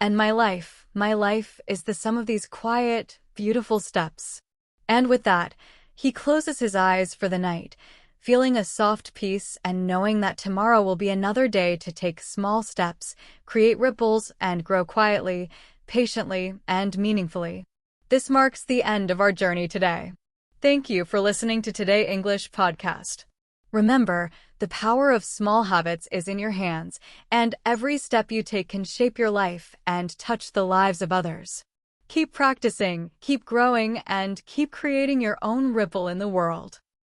And my life is the sum of these quiet, beautiful steps. And with that, he closes his eyes for the night, feeling a soft peace and knowing that tomorrow will be another day to take small steps, create ripples, and grow quietly, patiently, and meaningfully. This marks the end of our journey today. Thank you for listening to Today English Podcast. Remember, the power of small habits is in your hands, and every step you take can shape your life and touch the lives of others. Keep practicing, keep growing, and keep creating your own ripple in the world.